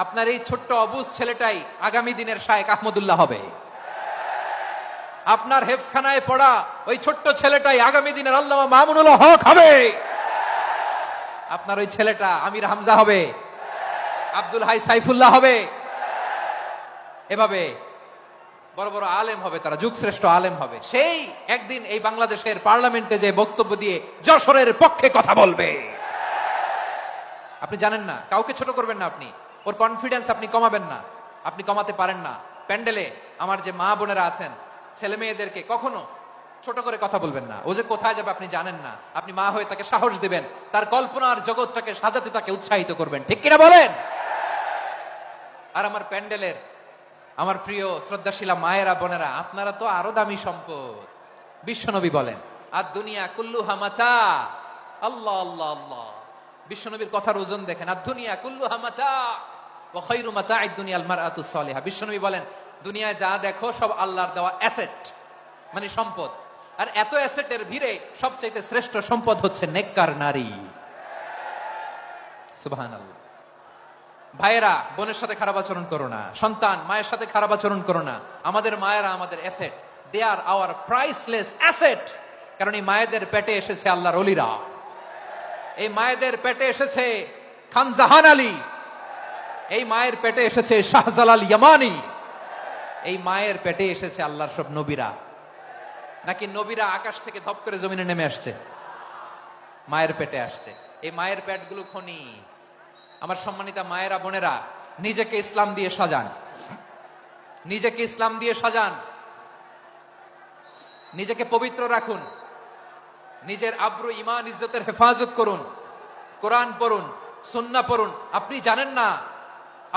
আপনার এই ছোট্ট অবুজ ছেলেটাই আগামী দিনের শায়েখ আহমদুল্লাহ হবে। আপনার হেফজখানায় পড়া ওই ছোট্ট ছেলেটাই আগামী দিনের আল্লামা মামুনুল হক হবে। আপনার ওই ছেলেটা আমির হামজা হবে, আব্দুল হাই সাইফুল্লাহ হবে। এভাবে বড় বড় আলেম হবে, তারা যুগশ্রেষ্ঠ আলেম হবে। সেই একদিন এই বাংলাদেশের পার্লামেন্টে যে বক্তব্য দিয়ে যশোরের পক্ষে কথা বলবে। আপনি জানেন না, কাউকে ছোট করবেন না, আপনি ওর কনফিডেন্স আপনি কমাবেন না, আপনি কমাতে পারেন না। প্যান্ডেলে আমার যে মা বোনেরা আছেন, ছেলে মেয়েদেরকে কখনো ছোট করে কথা বলবেন না। ও যে কোথায় যাবে আপনি জানেন না, আপনি মা হয়ে তাকে সাহস দিবেন, তার কল্পনার জগৎটাকে সাজাতে তাকে উৎসাহিত করবেন, ঠিক কিনা বলেন? আর আমার প্যান্ডেলের আমার প্রিয় শ্রদ্ধাশীলা মায়েরা বোনেরা, আপনারা তো আরো দামি সম্পদ। বিশ্বনবী বলেন, আর দুনিয়া কুল্লুহা মাতা। আল্লাহ আল্লাহ আল্লাহ, বিশ্বনবীর কথার ওজন দেখেন। আর দুনিয়া কুল্লুহা মাতা ওয়া খায়রু মাতা'আদ দুনিয়াল মারআতুস সালিহা। বিশ্বনবী বলেন, দুনিয়ায় যা দেখো সব আল্লাহর দেওয়া অ্যাসেট, মানে সম্পদ। আর এত অ্যাসেটের ভিড়ে সবচেয়ে শ্রেষ্ঠ সম্পদ হচ্ছে নেককার নারী। সুবহানাল্লাহ। ভাইয়েরা, বোনের সাথে খারাপ আচরণ করো না, সন্তান মায়ের সাথে খারাপ আচরণ করো না। আমাদের মায়েরা আমাদের asset, they are our priceless asset. কারণ এই মায়েদের পেটে এসেছে আল্লাহর ওলিরা, এই মায়েদের পেটে এসেছে খান জাহান আলী, এই মায়ের পেটে এসেছে শাহজালাল ইয়ামানি, এই মায়ের পেটে এসেছে আল্লাহর সব নবীরা। নাকি নবীরা আকাশ থেকে ধপ করে জমিনে নেমে আসছে? মায়ের পেটে আসছে। এই মায়ের পেটগুলো খনি। আমার সম্মানিতা মায়েরা বোনেরা, নিজেকে ইসলাম দিয়ে সাজান, নিজেকে ইসলাম দিয়ে সাজান, নিজেকে পবিত্র রাখুন, নিজের আব্রু ঈমান ইজ্জতের হেফাজত করুন, কোরআন পড়ুন, সুন্নাহ পড়ুন। আপনি জানেন না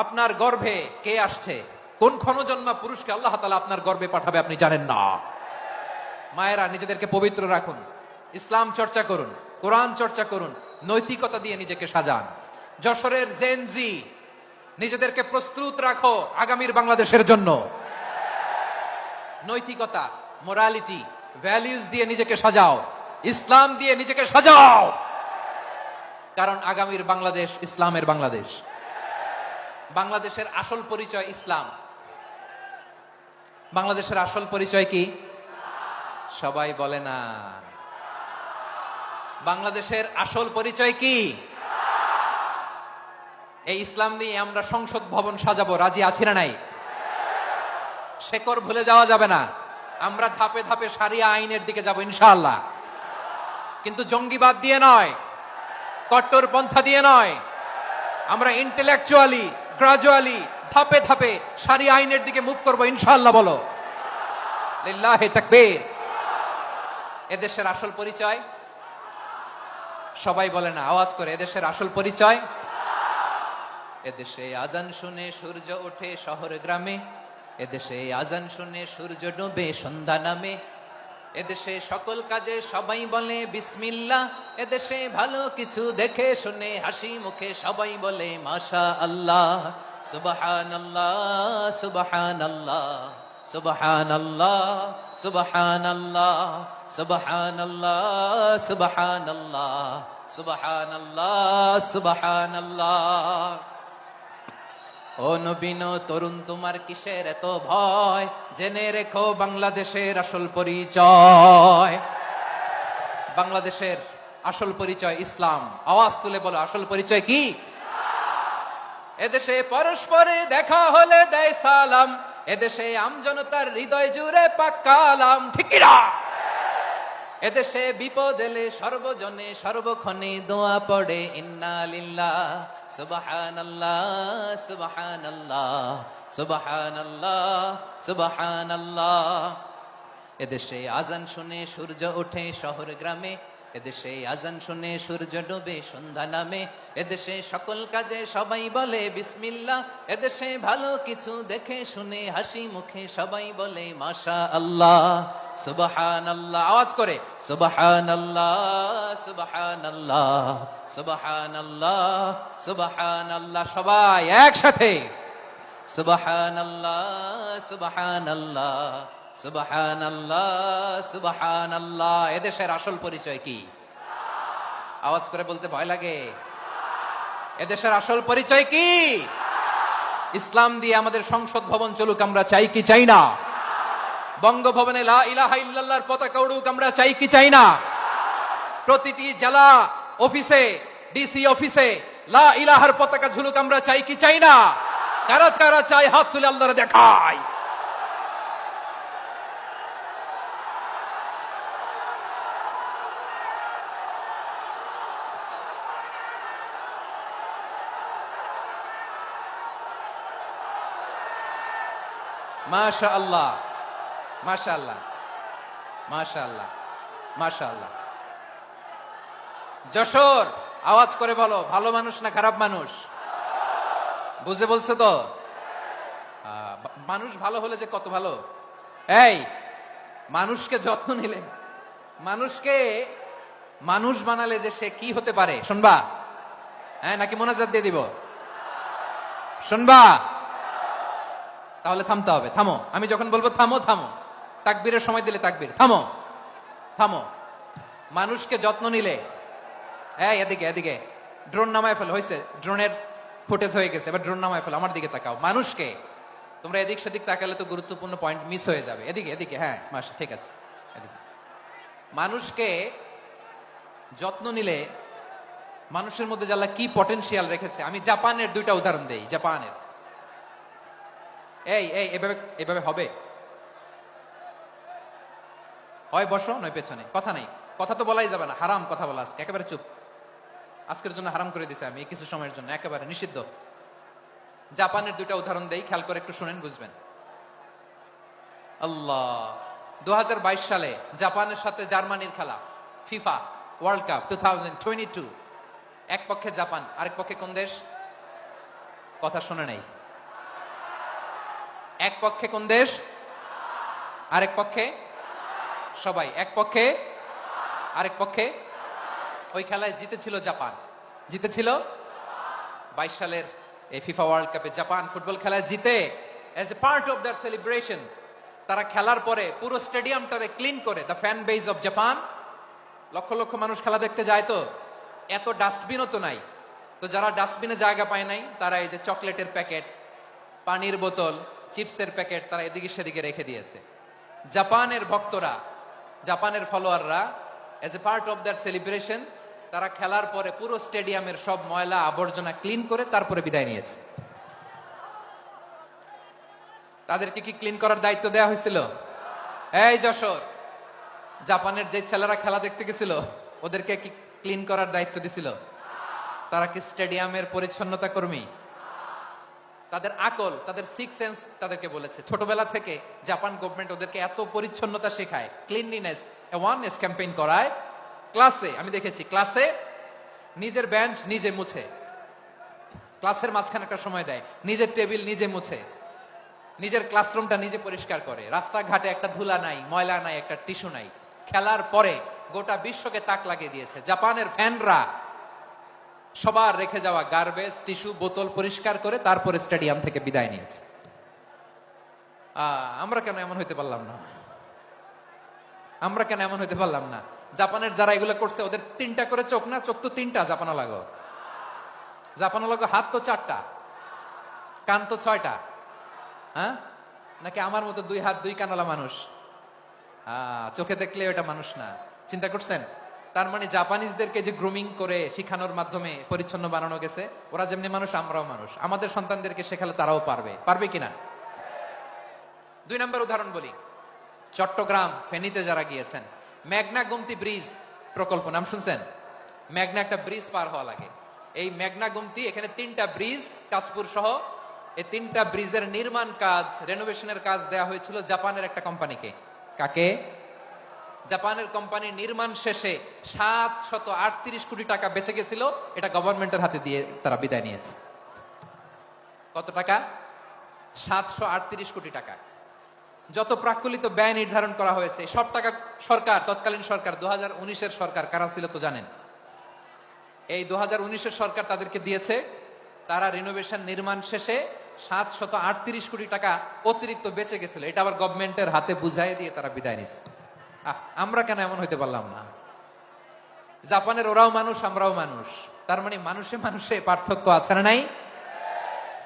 আপনার গর্ভে কে আসছে, কোন ক্ষণজন্মা পুরুষকে আল্লাহ তাআলা আপনার গর্ভে পাঠাবে, আপনি জানেন না। মায়েরা, নিজেদেরকে পবিত্র রাখুন, ইসলাম চর্চা করুন, কোরআন চর্চা করুন, নৈতিকতা দিয়ে নিজেকে সাজান। যশোরের জেনজি, নিজেদেরকে প্রস্তুত রাখো আগামীর বাংলাদেশের জন্য। নৈতিকতা, মোরালিটি, ভ্যালিউজ দিয়ে নিজেকে সাজাও, ইসলাম দিয়ে নিজেকে সাজাও। কারণ আগামীর বাংলাদেশ ইসলামের বাংলাদেশ। বাংলাদেশের আসল পরিচয় ইসলাম। বাংলাদেশের আসল পরিচয় কি? সবাই বলে না। বাংলাদেশের আসল পরিচয় কি? এই ইসলাম নিয়ে আমরা সংসদ ভবন সাজাবো, রাজি আছি না নাই? শেকড় ভুলে যাওয়া যাবে না। আমরা ধাপে ধাপে শারিয়া আইনের দিকে যাব ইনশাআল্লাহ, কিন্তু জঙ্গিবাদ দিয়ে নয়, কট্টরপন্থা দিয়ে নয়। আমরা ইন্টেলেকচুয়ালি, গ্রাজুয়ালি, ধাপে ধাপে শারিয়া আইনের দিকে মুভ করবো ইনশাআল্লাহ। বলো লিল্লাহি তাকবীর। এদেশের আসল পরিচয় সবাই বলে না, আওয়াজ করে, এদেশের আসল পরিচয়। এদেশে আজান শুনে সূর্য ওঠে শহর গ্রামে, এদেশে আজান শুনে সূর্য ডুবে সন্ধ্যা নামে, এদেশে সকল কাজে সবাই বলে বিসমিল্লাহ, এদেশে ভালো কিছু দেখে শুনে হাসি মুখে সবাই বলে মাশা আল্লাহ। সুবহানাল্লাহ সুবহানাল্লাহ সুবহানাল্লাহ সুবহানাল্লাহ সুবহানাল্লাহ সুবহানাল্লাহ সুবহানাল্লাহ সুবহানাল্লাহ। ও নবীন তরুণ, তোমার কিসের এত ভয়? জেনে রেখো বাংলাদেশের আসল পরিচয়। বাংলাদেশের আসল পরিচয় ইসলাম। আওয়াজ তুলে বলো, আসল পরিচয় কি? এদেশে পরস্পরে দেখা হলে দেয় সালাম, এদেশে আমজনতার হৃদয় জুড়ে পাক্কালাম, ঠিক কি না? এদেশে বিপদ এলে সর্বজনে সর্বক্ষণে দোয়া পড়ে ইন্না লিল্লাহ সুবহানাল্লাহ সুবহানাল্লাহ সুবহানাল্লাহ সুবহানাল্লাহ। এদেশে আজান শুনে সূর্য ওঠে শহর গ্রামে, এদেশে আজান শুনে সূর্য ডুবে সন্ধ্যা নামে, এদেশে সকল কাজে সবাই বলে বিসমিল্লাহ, এদেশে ভালো কিছু দেখে শুনে হাসি মুখে সবাই বলে মাশা আল্লাহ সুবহানাল্লাহ। আওয়াজ করে সুবহানাল্লাহ সুবহানাল্লাহ সুবহানাল্লাহ সুবহানাল্লাহ। সবাই একসাথে সুবহানাল্লাহ সুবহানাল্লাহ সুবহানাল্লাহ সুবহানাল্লাহ। এদেশের আসল পরিচয় কি? আওয়াজ করে বলতে ভয় লাগে। এদেশের আসল পরিচয় কি? ইসলাম দিয়ে আমাদের সংসদ ভবন চলুক, আমরা চাই কি চাই না? বঙ্গভবনে লা ইলাহা ইল্লাল্লাহর পতাকা উড়ুক, আমরা চাই কি চাই না? প্রতিটি জেলা অফিসে, ডিসি অফিসে লা ইলাহার পতাকা ঝুলুক, আমরা চাই কি চাই না? কারা কারা চাই হাত তুলে আল্লাহরে দেখায়। মাশাআল্লাহ, মাশাআল্লাহ, মাশাআল্লাহ, মাশাআল্লাহ। যশোর, আওয়াজ করে বলো, ভালো মানুষ না খারাপ মানুষ? বুঝে বলছো তো? মানুষ ভালো হলে যে কত ভালো। এই মানুষকে যত্ন নিলে, মানুষকে মানুষ বানালে যে সে কি হতে পারে শুনবা? হ্যাঁ, নাকি মোনাজাত দিয়ে দিব? শুনবা? তাহলে থামতে হবে। থামো, আমি যখন বলবো থামো থামো, তাকবীরের সময় দিলে তাকবীর, থামো থামো। মানুষকে যত্ন নিলে, এদিকে এদিকে ড্রোন নামায় ফেল, হয়েছে ড্রোনের ফুটেজ হয়ে গেছে, এবার ড্রোন নামায় ফেল, আমার দিকে তাকাও। মানুষকে, তোমরা এদিক সেদিক তাকালে তো গুরুত্বপূর্ণ পয়েন্ট মিস হয়ে যাবে। এদিকে এদিকে, হ্যাঁ মাস ঠিক আছে, এদিকে। মানুষকে যত্ন নিলে মানুষের মধ্যে আল্লাহ কি পটেনশিয়াল রেখেছে। আমি জাপানের দুইটা উদাহরণ দেই। জাপানের, এই এই এভাবে এভাবে হবে, হয় বসো নয় পেছনে, কথা নাই, কথা তো বলাই যাবে না, হারাম কথা বলা আজকে, একেবারে চুপ। আজকের জন্য হারাম করে দিছে আমি, কিছু সময়ের জন্য একেবারে নিষিদ্ধ। জাপানের দুইটা উদাহরণ দেই, খেয়াল করে একটু শুনেন, বুঝবেন। আল্লাহ, 2022 সালে জাপানের সাথে জার্মানির খেলা, ফিফা ওয়ার্ল্ড কাপ 2022। এক পক্ষে জাপান, আরেক পক্ষে কোন দেশ? কথা শুনে নাই। এক পক্ষে কোন দেশ, আরেক পক্ষে সবাই, এক পক্ষে আরেক পক্ষে। ওই খেলায় জিতেছিল জাপান, জিতেছিল 22 সালের এই ফিফা ওয়ার্ল্ড কাপে জাপান ফুটবল খেলায় জিতে, as a part of their celebration তারা খেলার পরে পুরো স্টেডিয়ামটারে ক্লিন করে, the fan base of Japan. লক্ষ লক্ষ মানুষ খেলা দেখতে যায়, তো এত ডাস্টবিনও তো নাই, তো যারা ডাস্টবিনে জায়গা পায় নাই তারা এই যে চকলেটের প্যাকেট, পানির বোতল, চিপসের প্যাকেট তারা এদিকে সেদিকে রেখে দিয়েছে। জাপানের ভক্তরা, জাপানের ফলোয়াররা, as a part of their celebration তারা খেলার পরে পুরো স্টেডিয়ামের সব ময়লা আবর্জনা ক্লিন করে তারপরে বিদায় নিয়েছে। তাদেরকে কি ক্লিন করার দায়িত্ব দেওয়া হয়েছিল? এই যশোর, জাপানের যে ছেলেরা খেলা দেখতে গেছিল ওদেরকে কি ক্লিন করার দায়িত্ব দিছিল? তারা কি স্টেডিয়ামের পরিচ্ছন্নতা কর্মী? তাদের আকল, তাদের সিক্স সেন্স তাদেরকে বলেছে। ছোটবেলা থেকে জাপান গভর্নমেন্ট ওদেরকে এত পরিচ্ছন্নতা শেখায়, ক্লিনলিনেস অ্যাওয়ারনেস ক্যাম্পেইন করায়। ক্লাসে আমি দেখেছি, ক্লাসে নিজের বেঞ্চ নিজে মুছে, ক্লাসের মাঝখানে একটা সময় দেয়, নিজের টেবিল নিজে মুছে, নিজের ক্লাসরুমটা নিজে পরিষ্কার করে। রাস্তাঘাটে একটা ধুলা নাই, ময়লা নাই, একটা টিস্যু নাই। খেলার পরে গোটা বিশ্বকে তাক লাগিয়ে দিয়েছে। জাপানের ফ্যানরা সবার রেখে যাওয়া গার্বেজ, টিস্যু, বোতল পরিষ্কার করে তারপরে স্টেডিয়াম থেকে বিদায় নিয়েছে। আমরা কেন এমন হইতে পারলাম না? আমরা কেন এমন হইতে পারলাম না? জাপানের যারা এগুলো করছে ওদের 3টা করে চোখ না? চোখ তো 3টা, জাপানা লাগো, জাপানা লাগো, হাত তো 4টা, কান তো 6টা। হ্যাঁ, নাকি আমার মতো 2 হাত 2 কানালা মানুষ? চোখে দেখলে ওটা মানুষ না। চিন্তা করছেন? তার মানে জাপানিজদেরকে যে গ্রুমিং করে শিখানোর মাধ্যমে পরিচ্ছন্ন বানানো গেছে। ওরা যেমনি মানুষ, আমরাও মানুষ। আমাদের সন্তানদেরকে শেখালে তারাও পারবে, পারবে কিনা? 2 নম্বর উদাহরণ বলি। চট্টগ্রাম, ফেনীতে যারা গিয়েছেন, মেঘনা গুমতি ব্রিজ প্রকল্প নাম শুনছেন? মেঘনা একটা ব্রিজ পার হওয়া লাগে। এই মেঘনা গুমতি, এখানে 3টা ব্রিজ, কাঁচপুর সহ এই 3টা ব্রিজের নির্মাণ কাজ, রেনোভেশনের কাজ দেওয়া হয়েছিল জাপানের একটা কোম্পানিকে। কাকে? জাপানের কোম্পানি। নির্মাণ শেষে 738 কোটি টাকা বেঁচে গেছিল, এটা গভর্নমেন্টের হাতে দিয়ে তারা বিদায় নিয়েছে। কত টাকা? 738 কোটি টাকা। যত প্রাক্কলিত ব্যয় নির্ধারণ করা হয়েছে সব টাকা সরকার, তৎকালীন সরকার, 2019-এর সরকার, কারা ছিল তো জানেন? এই 2019-এর সরকার তাদেরকে দিয়েছে। তারা রিনোভেশন নির্মাণ শেষে 738 কোটি টাকা অতিরিক্ত বেঁচে গেছিল, এটা আবার গভর্নমেন্টের হাতে বুঝাই দিয়ে তারা বিদায় নিচ্ছে। আমরা কেন এমন হইতে পারলাম না? জাপানের ওরাও মানুষ, আমরাও মানুষ, তার মানে মানুষে মানুষে পার্থক্য আছে না নাই?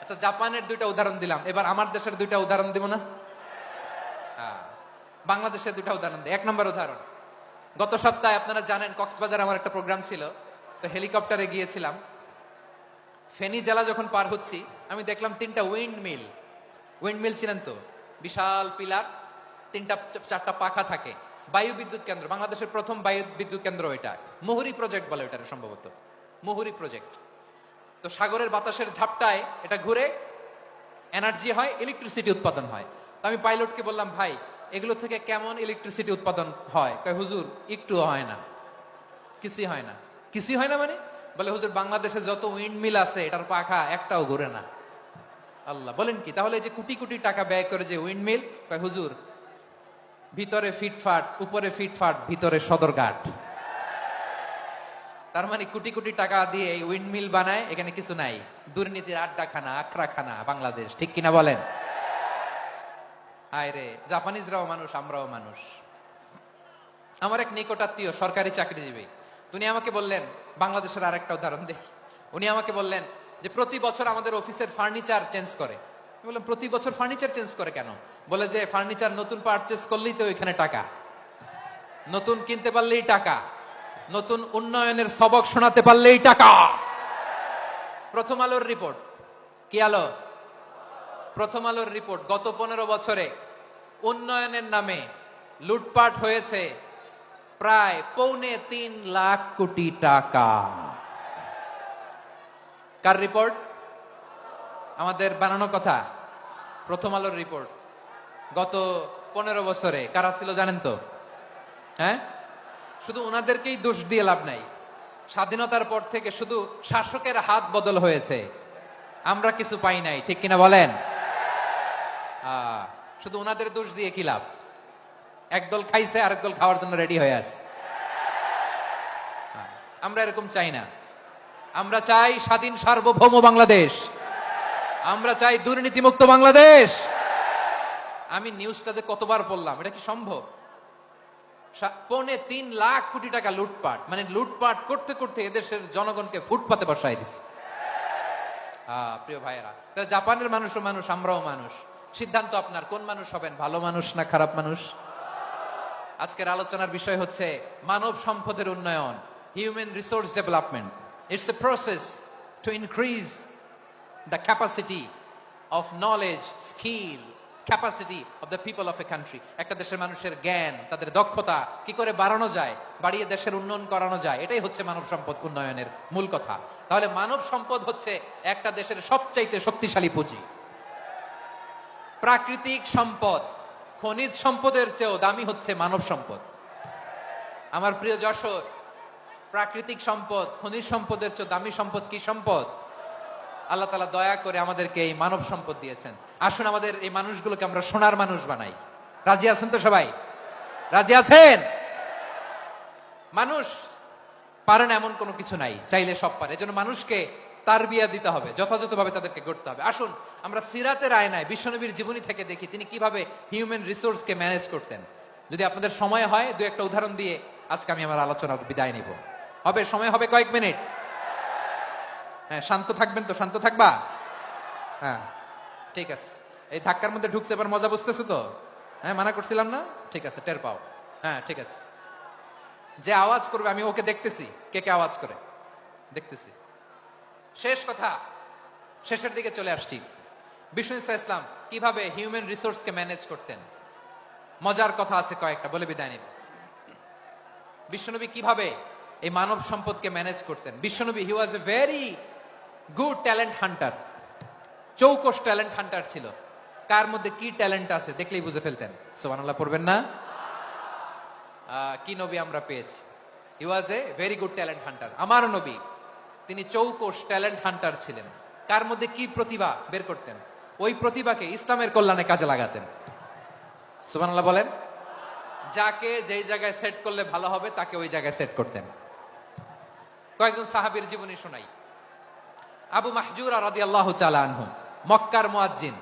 আচ্ছা, আচ্ছা, জাপানের দুইটা উদাহরণ দিলাম, এবার আমার দেশের দুইটা উদাহরণ দিব না? বাংলাদেশের দুইটা উদাহরণ দিই। 1 নম্বর উদাহরণ, গত সপ্তাহে আপনারা জানেন কক্সবাজার আমার একটা প্রোগ্রাম ছিল, তো হেলিকপ্টারে গিয়েছিলাম। ফেনী জেলা যখন পার হচ্ছি আমি দেখলাম 3টা উইন্ড মিল ছিলেন তো, বিশাল পিলার, 3টা 4টা পাখা থাকে, বায়ু বিদ্যুৎ কেন্দ্র, বাংলাদেশের প্রথম বায়ু বিদ্যুৎ কেন্দ্র এটা, মুহুরী প্রজেক্ট বলে এটা সম্ভবত, মুহুরী প্রজেক্ট। তো সাগরের বাতাসের ঝাপটায় এটা ঘুরে এনার্জি হয়, ইলেকট্রিসিটি উৎপাদন হয়। তো আমি পাইলটকে বললাম, ভাই এগুলো থেকে কেমন ইলেকট্রিসিটি উৎপাদন হয়? কয় হুজুর একটু হয় না, কিছুই হয় না। কিছুই হয় না মানে? বলে হুজুর বাংলাদেশে যত উইন্ড মিল আছে এটার পাখা একটাও ঘুরে না। আল্লাহ, বলেন কি? তাহলে যে কোটি কোটি টাকা ব্যয় করে যে উইন্ড মিল, কয় হুজুর ভিতরে ফিটফাট, উপরে ফিটফাট, ভিতরে সদরঘাট। তার মানে কোটি কোটি টাকা দিয়ে এই উইন্ড মিল বানায়, এখানে কিছু নাই, দুর্নীতির আড্ডাখানা, আখড়াখানা বাংলাদেশ, ঠিক কিনা বলেন? হায় রে, জাপানিজরাও মানুষ, আমরাও মানুষ। আমার এক নিকটাত্মীয় সরকারি চাকরিজীবী, উনি আমাকে বললেন, বাংলাদেশের আরেকটা উদাহরণ দেখি, উনি আমাকে বললেন যে প্রতি বছর আমাদের অফিসের ফার্নিচার চেঞ্জ করে। আমি বললাম প্রতি বছর ফার্নিচার চেঞ্জ করে কেন? বলে যে ফার্নিচার নতুন পারচেজ করলেই তো এখানে টাকা, নতুন কিনতে পারলেই টাকা, নতুন উন্নয়নের সবক শোনাতে পারলেই টাকা। প্রথম আলোর রিপোর্ট, কি আলো? প্রথম আলোর রিপোর্ট, গত 15 বছরে উন্নয়নের নামে লুটপাট হয়েছে প্রায় 3.25 লাখ কোটি টাকা। কার রিপোর্ট? আমাদের বানানো কথা, প্রথম আলোর রিপোর্ট। গত 15 বছরে কারা ছিল জানেন তো? হ্যাঁ, শুধু ওনাদেরকেই দোষ দিয়ে লাভ নাই। স্বাধীনতার পর থেকে শুধু শাসকের হাত বদল হয়েছে, আমরা কিছু পাই নাই, ঠিক কিনা বলেন? শুধু ওনাদের দোষ দিয়ে কি লাভ? একদল খাইছে, আরেক দল খাওয়ার জন্য রেডি হয়ে আছে। আমরা এরকম চাই না। আমরা চাই স্বাধীন সার্বভৌম বাংলাদেশ, আমরা চাই দুর্নীতিমুক্ত বাংলাদেশ। আমি নিউজটাতে কতবার বললাম, এটা কি সম্ভব? 3.25 লাখ কোটি টাকা লুটপাট, মানে লুটপাট করতে করতে এদেশের জনগণকে ফুটপাতে বসাই দিচ্ছে। প্রিয় ভাইয়েরা, জাপানের মানুষও মানুষ, আমরাও মানুষ। সিদ্ধান্ত আপনার, কোন মানুষ হবেন, ভালো মানুষ না খারাপ মানুষ? আজকের আলোচনার বিষয় হচ্ছে মানব সম্পদের উন্নয়ন, human resource development. It's a process to increase the capacity of knowledge, skill, capacity of the people of a country. একটা দেশের মানুষের জ্ঞান, তাদের দক্ষতা কি করে বাড়ানো যায়, বাড়িয়ে দেশের উন্নয়ন করানো যায়, এটাই হচ্ছে মানব সম্পদ উন্নয়নের মূল কথা। তাহলে মানব সম্পদ হচ্ছে একটা দেশের সবচাইতে শক্তিশালী পুঁজি। প্রাকৃতিক সম্পদ, খনিজ সম্পদের চেয়েও দামি হচ্ছে মানব সম্পদ। আমার প্রিয় যশোর, প্রাকৃতিক সম্পদ, খনিজ সম্পদের চেয়ে দামি সম্পদ কি সম্পদ? আল্লাহ তাআলা দয়া করে আমাদেরকে এই মানব সম্পদ দিয়েছেন। আসুন আমাদের এই মানুষগুলোকে আমরা সোনার মানুষ বানাই। রাজি আছেন তো সবাই? রাজি আছেন? মানুষ পারে না এমন কোনো কিছু নাই, চাইলে সব পারে। এজন্য মানুষকে তারবিয়া দিতে হবে, যথাযথভাবে তাদেরকে গড়তে হবে। আসুন আমরা সিরাতের আয়নায় বিশ্বনবীর জীবনী থেকে দেখি তিনি কিভাবে হিউম্যান রিসোর্সকে ম্যানেজ করতেন। যদি আপনাদের সময় হয়, দু একটা উদাহরণ দিয়ে আজকে আমি আমার আলোচনার বিদায় নিব। হবে? সময় হবে কয়েক মিনিট? হ্যাঁ, শান্ত থাকবেন তো? শান্ত থাকবা? হ্যাঁ, ঠিক আছে। এই ধাক্কার মধ্যে ঢুকছে, এবার মজা বুঝতেছো তো? হ্যাঁ, মানা করছিলাম না? ঠিক আছে, টের পাও। হ্যাঁ, ঠিক আছে। যে আওয়াজ করবে আমি ওকে দেখতেছি, কে কে আওয়াজ করে দেখতেছি। শেষ কথা, শেষের দিকে চলে আসছি। বিষ্ণু ইসলাম কিভাবে হিউম্যান রিসোর্সকে ম্যানেজ করতেন, মজার কথা আছে কয়েকটা, বলে বিদায় নিব। বিশ্বনবী কিভাবে এই মানব সম্পদকে ম্যানেজ করতেন। বিশ্বনবী he was a very good talent hunter, চৌকস ট্যালেন্ট হান্টার ছিল। কার মধ্যে কি ট্যালেন্ট আছে দেখলেই বুঝে ফেলতেন। সুবহানাল্লাহ পড়বেন না? কি নবী আমরা পেয়েছি! He was a very good talent hunter. আমার নবী তিনি চৌকস ট্যালেন্ট হান্টার ছিলেন। কার মধ্যে কি প্রতিভা বের করতেন, ওই প্রতিভাকে ইসলামের কল্যাণে কাজে লাগাতেন। সুবহানাল্লাহ বলেন। যাকে যেই জায়গায় সেট করলে ভালো হবে তাকে ওই জায়গায় সেট করতেন। কয়েকজন সাহাবীর জীবনী শোনাই। আবু মাহজুরা রাদিয়াল্লাহু তাআলা আনহু, মক্কার মুয়াজ্জিন,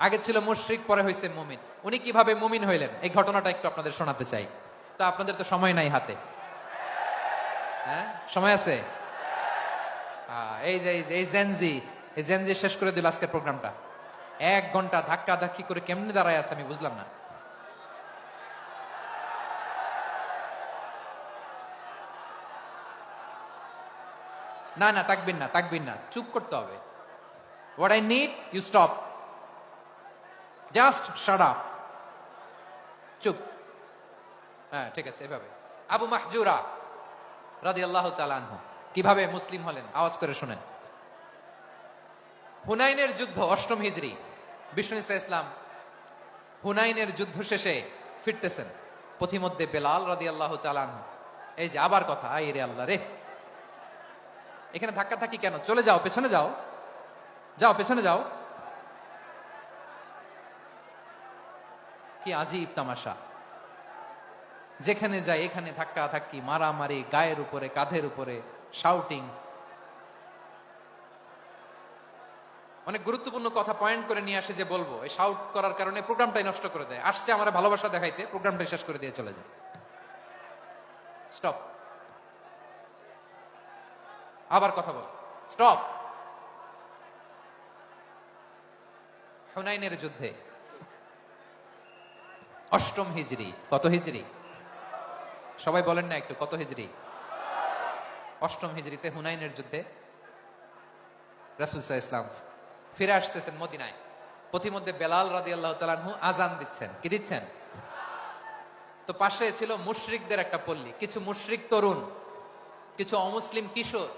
আগে ছিল মুশরিক, পরে হয়েছে মুমিন। উনি কিভাবে মুমিন হইলেন এই ঘটনাটা একটু আপনাদের শোনাতে চাই। তো আপনাদের তো সময় নাই হাতে, হ্যাঁ সময় আছে? এই যে এই জেনজি, এই জেনজি শেষ করে দিল আজকের প্রোগ্রামটা। 1 ঘন্টা ধাক্কা ধাক্কি করে কেমনে দাঁড়ায় আছে আমি বুঝলাম না। না না, তাকবির না, তাকবির না, চুপ করতে হবে। What I need you stop, just shut up, চুপ। হ্যাঁ ঠিক আছে, এভাবে। আবু মাহজুরা রাদিয়াল্লাহু তাআলা আনহু কিভাবে মুসলিম হলেন আওয়াজ করে শুনেন। হুনাইনের যুদ্ধ 8ম হিজরি, বিষ্ণু ইসলাম হুনাইনের যুদ্ধ শেষে ফিরতেছেন, পথিমধ্যে বেলাল রাদিয়াল্লাহু তাআলা আনহু। এই যে আবার কথা, আই রে আল্লাহ রে, এখানে ধাক্কা থাকি কেন? চলে যাও, পেছনে যাও, যাও পেছনে যাও। কি আজীব তামাশা, যেখানে যায় এখানে ধাক্কা ধাক্কি, মারামারি, গায়ের উপরে কাঁধের উপরে শাউটিং। অনেক গুরুত্বপূর্ণ কথা পয়েন্ট করে নিয়ে আসে যে বলবো, এই শাউট করার কারণে প্রোগ্রামটাই নষ্ট করে দেয়। আসছে আমার ভালোবাসা দেখাইতে, প্রোগ্রামটাই শেষ করে দিয়ে চলে যায়। স্টপ, আবার কথা বল, স্টপ। হুনাইনের যুদ্ধে 8ম হিজরি, কত হিজরি সবাই বলেন না একটু, কত হিজরি? 8ম হিজরিতে হুনাইনের যুদ্ধে রাসূল সাল্লাল্লাহু আলাইহি ওয়াসাল্লাম ফিরে আসতেছেন মদিনায়। পথিমধ্যে বেলাল রাদিয়াল্লাহু তাআলা আনহু আযান দিচ্ছেন। কি দিচ্ছেন? তো পাশে ছিল মুশরিকদের একটা পল্লী, কিছু মুশরিক তরুণ, কিছু অমুসলিম কিশোর,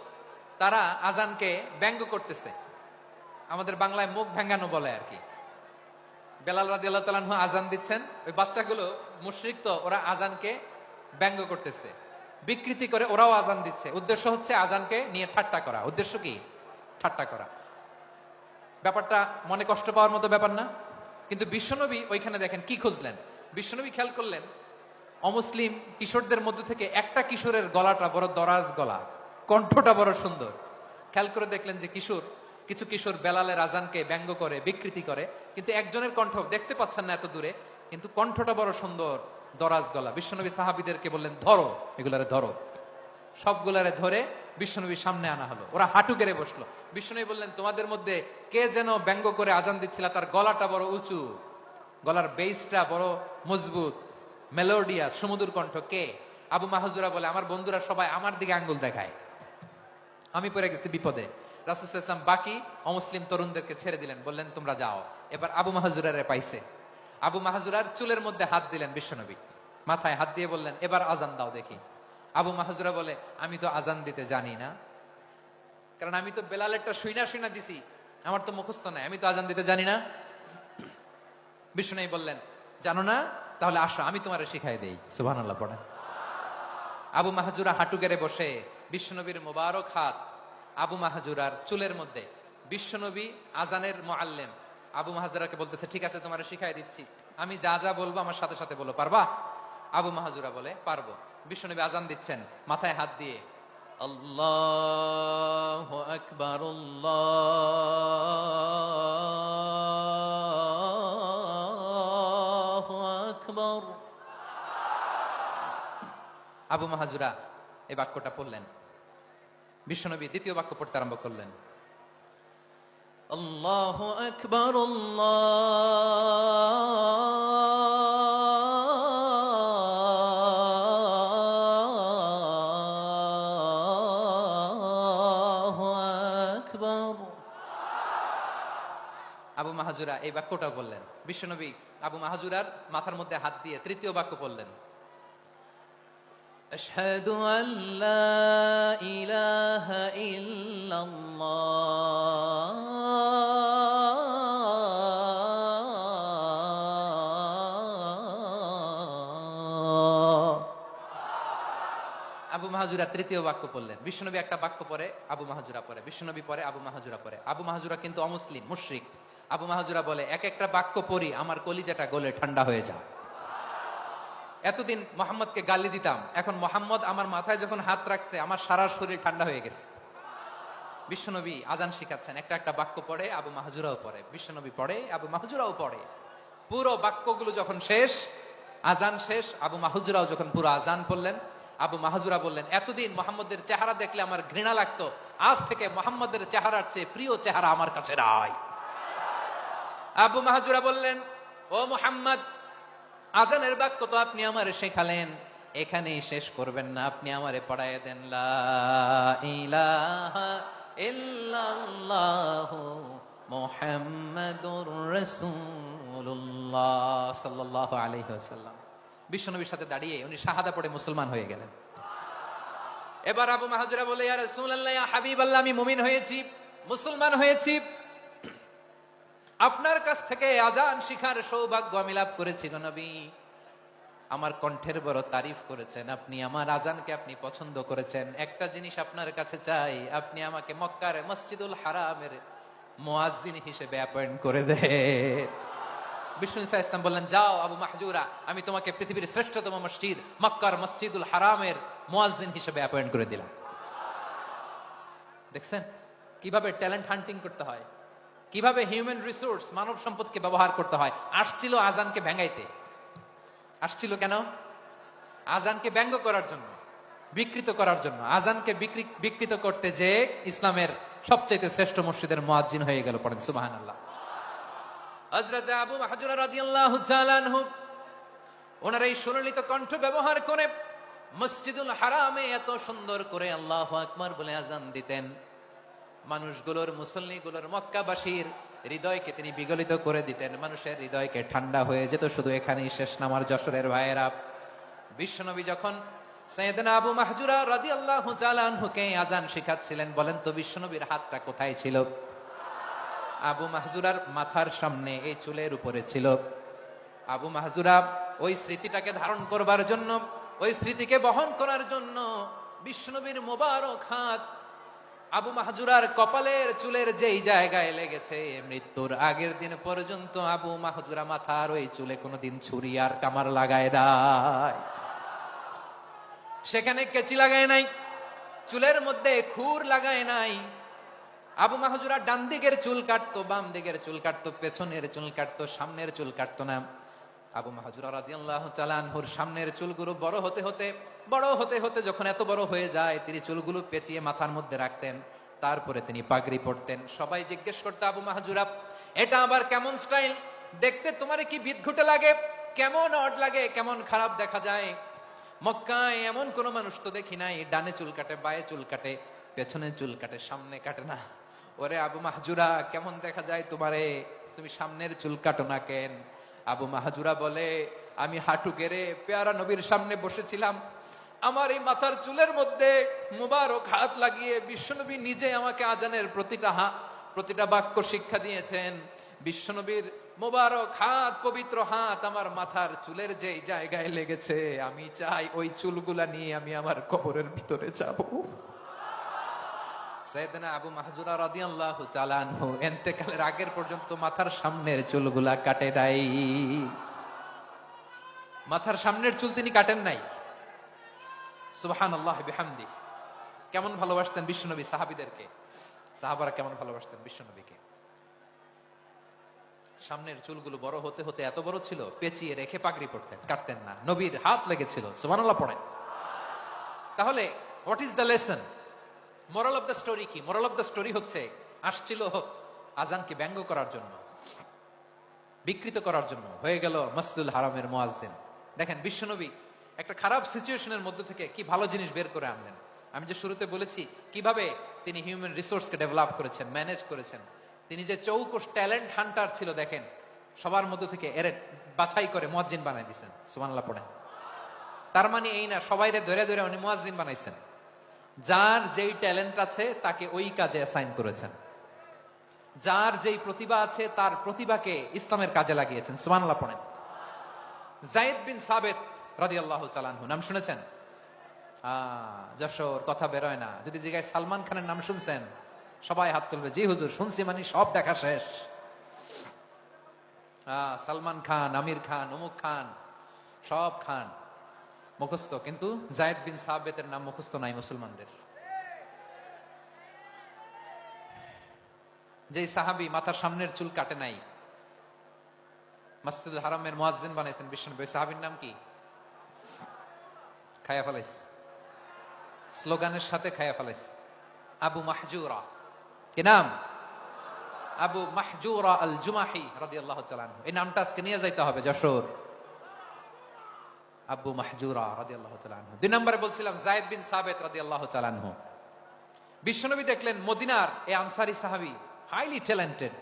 তারা আযানকে ব্যঙ্গ করতেছে। আমাদের বাংলায় মুখ ভেঙ্গানো বলে আর কি। বেলাল রাদিয়াল্লাহু তাআলা আনহু আযান দিচ্ছেন, ওই বাচ্চাগুলো মুশরিক, তো ওরা আযানকে ব্যঙ্গ করতেছে, বিকৃতি করে ওরাও আযান দিচ্ছে। উদ্দেশ্য হচ্ছে আযানকে নিয়ে ঠাট্টা করা। উদ্দেশ্য কি? ঠাট্টা করা। ব্যাপারটা মনে কষ্ট পাওয়ার মতো ব্যাপার না? কিন্তু বিশ্বনবী ওইখানে দেখেন কি খুঁজলেন। বিশ্বনবী খেয়াল করলেন অমুসলিম কিশোরদের মধ্য থেকে একটা কিশোরের গলাটা বড় দরাজ গলা, কণ্ঠটা বড় সুন্দর। খেয়াল করে দেখলেন যে কিছু কিশোর বেলালের আযানকে ব্যঙ্গ করে, বিকৃতি করে, কিন্তু একজনের কণ্ঠ দেখতে পাচ্ছেন না এত দূরে, কিন্তু কণ্ঠটা বড় সুন্দর, দরাজ গলা। বিশ্বনবী সাহাবীদেরকে বললেন, ধরো এগুলারে, ধরো। সবগুলারে ধরে বিশ্বনবীর সামনে আনা হলো। ওরা হাঁটু গেড়ে বসলো। বিশ্বনবী বললেন, তোমাদের মধ্যে কে যেন ব্যঙ্গ করে আযান দিচ্ছিল, তার গলাটা বড় উঁচু, গলার বেসটা বড় মজবুত, মেলোডিয়াস, সুমধুর কণ্ঠ, কে? আবু মাহজুরা বলে, আমার বন্ধুরা সবাই আমার দিকে আঙ্গুল দেখায়, আমি পড়ে গেছি বিপদে। রাসূল সাল্লাল্লাহু আলাইহি ওয়াসাল্লাম বাকি অমুসলিম তরুণদেরকে ছেড়ে দিলেন, বললেন তোমরা যাও। এবার আবু মাহজুরারে পাইছে। আবু মাহজুরার চুলের মধ্যে হাত দিলেন বিশ্বনবী, মাথায় হাত দিয়ে বললেন, এবার আযান দাও দেখি। আবু মাহজুরা বলে, আমি তো আযান দিতে জানি না, কারণ আমি তো বেলালেরটা শুইনা দিছি, আমার তো মুখস্থ নাই, আমি তো আযান দিতে জানি না। বিশ্বনবী বললেন, জানো না? তাহলে আসো আমি তোমারে শিখাই দেই। সুবহানাল্লাহ পড়ে। আবু মাহজুরা হাঁটু গেড়ে বসে, বিশ্বনবীর মোবারক হাত আবু মাহজুরার চুলের মধ্যে। বিশ্বনবী আযানের মুআল্লিম, আবু মাহজুরাকে বলতেছে, ঠিক আছে তোমারে শিখাই দিচ্ছি, আমি যা যা বলবো আমার সাথে সাথে বলো, পারবা? আবু মাহজুরা বলে, পারবো। বিশ্বনবী আযান দিচ্ছেন, মাথায় হাত দিয়ে, আল্লাহু আকবার, আল্লাহু আকবার। আবু মাহজুরা এই বাক্যটা পড়লেন। বিশ্বনবী দ্বিতীয় বাক্য পড়তে আরম্ভ করলেন, আল্লাহু আকবার, আল্লাহু আকবার। আবু মাহজুরা এই বাক্যটাও বললেন। বিশ্বনবী আবু মাহজুরার মাথার মধ্যে হাত দিয়ে তৃতীয় বাক্য বললেন, আশহাদু আল্লা ইলাহা ইল্লাল্লাহ। আবু মাহজুরা তৃতীয় বাক্য পড়লেন। বিশ্বনবী একটা বাক্য পরে আবু মাহজুরা পরে, বিশ্বনবী পরে আবু মাহজুরা পরে। আবু মাহজুরা কিন্তু অমুসলিম, মুশরিক। আবু মাহজুরা বলে, এক একটা বাক্য পড়ি আমার কলিজাটা গলে ঠান্ডা হয়ে যায়। এতদিন মোহাম্মদকে গালি দিতাম, এখন মোহাম্মদ আমার মাথায় যখন হাত রাখছে আমার সারা শরীর ঠান্ডা হয়ে গেছে। বিশ্বনবী আযান শিখাচ্ছেন, একটা একটা বাক্য পড়ে আবু মাহজুরাও পড়ে, বিশ্বনবী পড়ে, আবু মাহজুরাও পড়ে। পুরো বাক্যগুলো যখন শেষ, আযান শেষ, আবু মাহজুরাও যখন পুরো আযান পড়লেন, আবু মাহজুরা বললেন, এতদিন মোহাম্মদের চেহারা দেখলে আমার ঘৃণা লাগতো, আজ থেকে মোহাম্মদের চেহারার চেয়ে প্রিয় চেহারা আমার কাছে নাই। আবু মাহজুরা বললেন, ও মুহাম্মদ, আজানের বাক্য তো আপনি আমারে শেখালেন, এখানেই শেষ করবেন না, আপনি আমারে পড়ায় দেন লা ইলাহা ইল্লাল্লাহু মুহাম্মাদুর রাসূলুল্লাহ সাল্লাল্লাহু আলাইহি ওয়াসাল্লাম। বিশ্বনবীর সাথে দাঁড়িয়ে উনি শাহাদা পড়ে মুসলমান হয়ে গেলেন। এবার আবু মাহজুরা বলে, ইয়া রাসূলুল্লাহ, ইয়া হাবিবাল্লাহ, আমি মুমিন হয়েছি, মুসলমান হয়েছি, আপনার কাছ থেকে আজান শিখার সৌভাগ্য আমি লাভ করেছি গো নবী। আমার কণ্ঠের বড় তারিফ করেছেন আপনি, আমার আজানকে আপনি পছন্দ করেছেন। একটা জিনিস আপনার কাছে চাই, আপনি আমাকে মক্কার মসজিদুল হারামের মুয়াজ্জিন হিসেবে অ্যাপয়েন্ট করে দেন। বিষ্ণু ইসা ইসলাম বললেন, যাও আবু মাহজুরা, আমি তোমাকে পৃথিবীর শ্রেষ্ঠতম মসজিদ মক্কার মসজিদুল হারামের মুয়াজ্জিন হিসেবে অ্যাপয়েন্ট করে দিলাম। দেখছেন কিভাবে ট্যালেন্ট হান্টিং করতে হয়, কিভাবে হিউম্যান রিসোর্স মানব সম্পদকে ব্যবহার করতে হয়। আসছিল আজানকে ভেঙাইতে, আসছিল কেন? আজানকে ব্যঙ্গ করার জন্য, বিকৃত করার জন্য। আজানকে বিকৃত করতে যে ইসলামের সবচেয়ে শ্রেষ্ঠ মসজিদের মুয়াজ্জিন হয়ে গেল। পড়েন সুবহানাল্লাহ। হযরত আবু মাহজুরা রাদিয়াল্লাহু তাআলা আনহু ওনার এই সুললিত কণ্ঠ ব্যবহার করে মসজিদুল হারামে এত সুন্দর করে আল্লাহু আকবার বলে আজান দিতেন, মানুষগুলোর, মুসল্লিগুলোর, মক্কাবাসীর হৃদয়কে তিনি বিগলিত করে দিতেন, মানুষের হৃদয়কে ঠান্ডা হয়ে যেত। শুধু এখানেই শেষ না আমার যশোরের ভাইয়েরা, বিশ্বনবী যখন সাইয়েদনা আবু মাহজুরা রাদিয়াল্লাহু তাআলা আনহুকে আজান শিখাচ্ছিলেন, বলেন তো বিশ্বনবীর হাতটা কোথায় ছিল? আবু মাহজুরার মাথার সামনে, এই চুলের উপরে ছিল। আবু মাহজুরা ওই স্মৃতিটাকে ধারণ করবার জন্য, ওই স্মৃতিকে বহন করার জন্য বিশ্বনবীর মোবারক হাত আবু মাহজুরার কপালের চুলের যেই জায়গায় লেগেছে, মৃত্যুর আগের দিন পর্যন্ত আবু মাহজুরা মাথার ওই চুলে কোনোদিন ছুরি আর কামার লাগায় দেয়, সেখানে কেচি লাগায় নাই, চুলের মধ্যে খুর লাগায় নাই। আবু মাহজুরা ডান দিকের চুল কাটতো, বাম দিকের চুল কাটতো, পেছনের চুল কাটতো, সামনের চুল কাটতো না। আবু মাহজুরা রাদিয়াল্লাহু তাআলা আনহুর সামনের চুলগুলো বড় হতে হতে যখন এত বড় হয়ে যায়, তিনি চুলগুলো পেঁচিয়ে মাথার মধ্যে রাখতেন, তারপরে তিনি পাগড়ি পরতেন। সবাই জিজ্ঞেস করতো, আবু মাহজুরা, এটা আবার কেমন স্টাইল? দেখতে তোমার কি বিদঘুটে লাগে? কেমন অড লাগে, কেমন খারাপ দেখা যায়? মক্কায় এমন কোন মানুষ তো দেখি নাই, ডানে চুল কাটে, বায়ে চুল কাটে, পেছনে চুল কাটে, সামনে কাটে না। ওরে আবু মাহজুরা, কেমন দেখা যায় তোমারে? তুমি সামনের চুল কাটো না কেন? আবু মাহজুরা বলে, আমি হাঁটু গেড়ে পেয়ারা নবীর সামনে বসেছিলাম, আমার এই মাথার চুলের মধ্যে মুবারক হাত লাগিয়ে বিশ্বনবী নিজে আমাকে আজানের প্রতিটা বাক্য শিক্ষা দিয়েছেন। বিশ্বনবীর মোবারক হাত, পবিত্র হাত আমার মাথার চুলের যে জায়গায় লেগেছে, আমি চাই ওই চুলগুলা নিয়ে আমি আমার কবরের ভিতরে যাব। সাইয়েদনা আবু মাহজুরা রাদিয়াল্লাহু তাআলা আনহু ইন্তেকালের আগের পর্যন্ত মাথার সামনের চুলগুলা কাটে নাই। মাথার সামনের চুল তিনি কাটেন নাই। সুবহানাল্লাহ বিহামদি। কেমন ভালোবাসতেন বিশ্বনবী সাহাবীদেরকে, সাহাবারা কেমন ভালোবাসতেন বিশ্বনবীকে। সামনের চুলগুলো বড় হতে হতে এত বড় ছিল, পেঁচিয়ে রেখে পাগড়ি পরতেন, কাটতেন না। নবীর হাত লেগেছিল। সুবহানাল্লাহ পড়েন। তাহলে what is the lesson? Moral of the story কি? মোরাল অফ দ্য স্টোরি হচ্ছে, আসছিল আজানকে ব্যঙ্গ করার জন্য, বিকৃত করার জন্য, হয়ে গেল মসজিদুল হারামের মুয়াজ্জিন। দেখেন বিশ্বনবী একটা খারাপ সিচুয়েশনের মধ্যে থেকে কি ভালো জিনিস বের করে আনলেন। আমি যে শুরুতে বলেছি কিভাবে তিনি হিউম্যান রিসোর্সকে ডেভেলপ করেছেন, ম্যানেজ করেছেন। তিনি যে চৌকস ট্যালেন্ট হান্টার ছিল, দেখেন সবার মধ্যে থেকে এরে বাছাই করে মুয়াজ্জিন বানাই দিয়েছেন। সুবহানাল্লাহ পড়েন। তার মানে এই না সবাইরে ধরে ধরে উনি মুয়াজ্জিন বানাইছেন। যার যেই ট্যালেন্ট আছে তাকে ওই কাজে অ্যাসাইন করেছেন, যার যেই প্রতিভা আছে তার প্রতিভাকে ইসলামের কাজে লাগিয়েছেন। সুবহানাল্লাহ পড়েন। যায়েদ বিন সাবিত রাদিয়াল্লাহু তাআলা আনহু নাম শুনেছেন? যশোর কথা বেরোয় না। যদি জিজ্ঞাসা সালমান খানের নাম শুনছেন, সবাই হাত তুলবে, জি হুজুর শুনছি, মানে সব দেখা শেষ। সালমান খান, আমির খান, অমুক খান, সব খান মুখস্থ, কিন্তু যায়েদ বিন সাবিতের নাম মুখস্থ নাই মুসলমানদের। যে সাহাবী মাথার সামনের চুল কাটে নাই, মসজিদুল হারামের মুয়াজ্জিন বানাইছেন বিশ্বনবী, সাহাবীর নাম কি? খায়া ফেলাইছে। স্লোগানের সাথে খায়া ফেলাইছে। আবু মাহজুরা, কি নাম? আবু মাহজুরা আল জুমাহি রাদিয়াল্লাহু তাআলা আনহু। এই নামটা আজকে নিয়ে যাইতে হবে যশোর। আবু মাহজুরা রাদিয়াল্লাহু তাআলা আনহু। 2 নম্বরে বলছিলাম যায়েদ বিন সাবিত রাদিয়াল্লাহু তাআলা আনহু। বিশ্বনবী দেখলেন মদিনার এই আনসারী সাহাবী হাইলি ট্যালেন্টেড,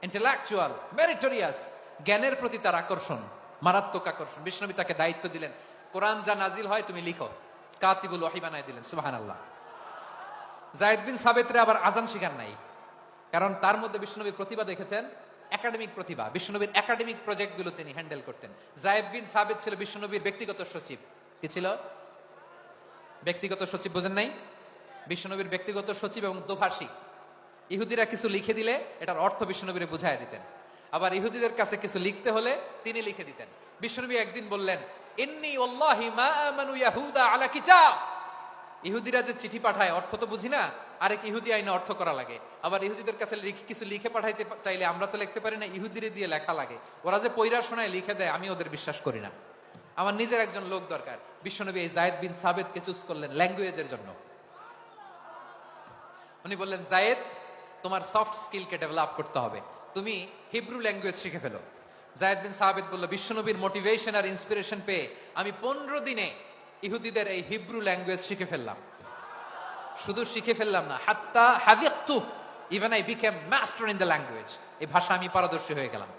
ইন্টেলেকচুয়াল, মেরিটোরিয়াস, জ্ঞানের প্রতি তার আকর্ষণ, মারাত্মক আকর্ষণ। বিশ্বনবী তাকে দায়িত্ব দিলেন, কোরআন যা নাজিল হয় তুমি লিখো, কাতিবুল ওয়াহি বানায় দিলেন। সুবহানাল্লাহ। যায়েদ বিন সাবিতরে আবার আজান শিখান নাই, কারণ তার মধ্যে বিশ্বনবীর প্রতিভা দেখেছেন, একাডেমিক প্রতিভা। বিশ্বনবীর একাডেমিক প্রজেক্ট গুলো তিনি হ্যান্ডেল করতেন। যায়েদ বিন সাবিত ছিল বিশ্বনবীর ব্যক্তিগত সচিব। কি ছিল? ব্যক্তিগত সচিব। বোঝেন নাই? বিশ্বনবীর ব্যক্তিগত সচিব এবং দোভাষী। ইহুদিরা কিছু লিখে দিলে এটার অর্থ বিশ্বনবীরে বুঝায় দিতেন, আবার ইহুদিদের কাছে কিছু লিখতে হলে তিনি লিখে দিতেন। বিশ্বনবী একদিন বললেন, ইন্নী ওয়াল্লাহি মা আমানু ইয়াহুদা আলা কিতাব। ইহুদিরা যে চিঠি পাঠায় অর্থ তো বুঝি না, আরেক ইহুদি আইনে অর্থ করা লাগে। আবার ইহুদিদের কাছে কিছু লিখে পাঠাইতে চাইলে আমরা তো লিখতে পারি না, ইহুদিরে দিয়ে লেখা লাগে। ওরা যে পয়রা শোনায় লিখে দেয়, আমি ওদের বিশ্বাস করি না। আমার নিজের একজন লোক দরকার। বিশ্বনবী এই যায়েদ বিন সাবিতকে চুজ করলেন ল্যাঙ্গুয়েজের জন্য। উনি বললেন, যায়েদ, তোমার সফট স্কিলকে ডেভেলপ করতে হবে, তুমি হিব্রু ল্যাঙ্গুয়েজ শিখে ফেলো। যায়েদ বিন সাবিত বলল, বিশ্বনবীর মোটিভেশন আর ইন্সপিরেশন পেয়ে আমি 15 দিনে ইহুদিদের এই হিব্রু ল্যাঙ্গুয়েজ শিখে ফেললাম। শুধু শিখে ফেললাম না, হাত্তা হাদিকতু, even I became master in the language. এই ভাষা আমি পারদর্শী হয়ে গেলাম।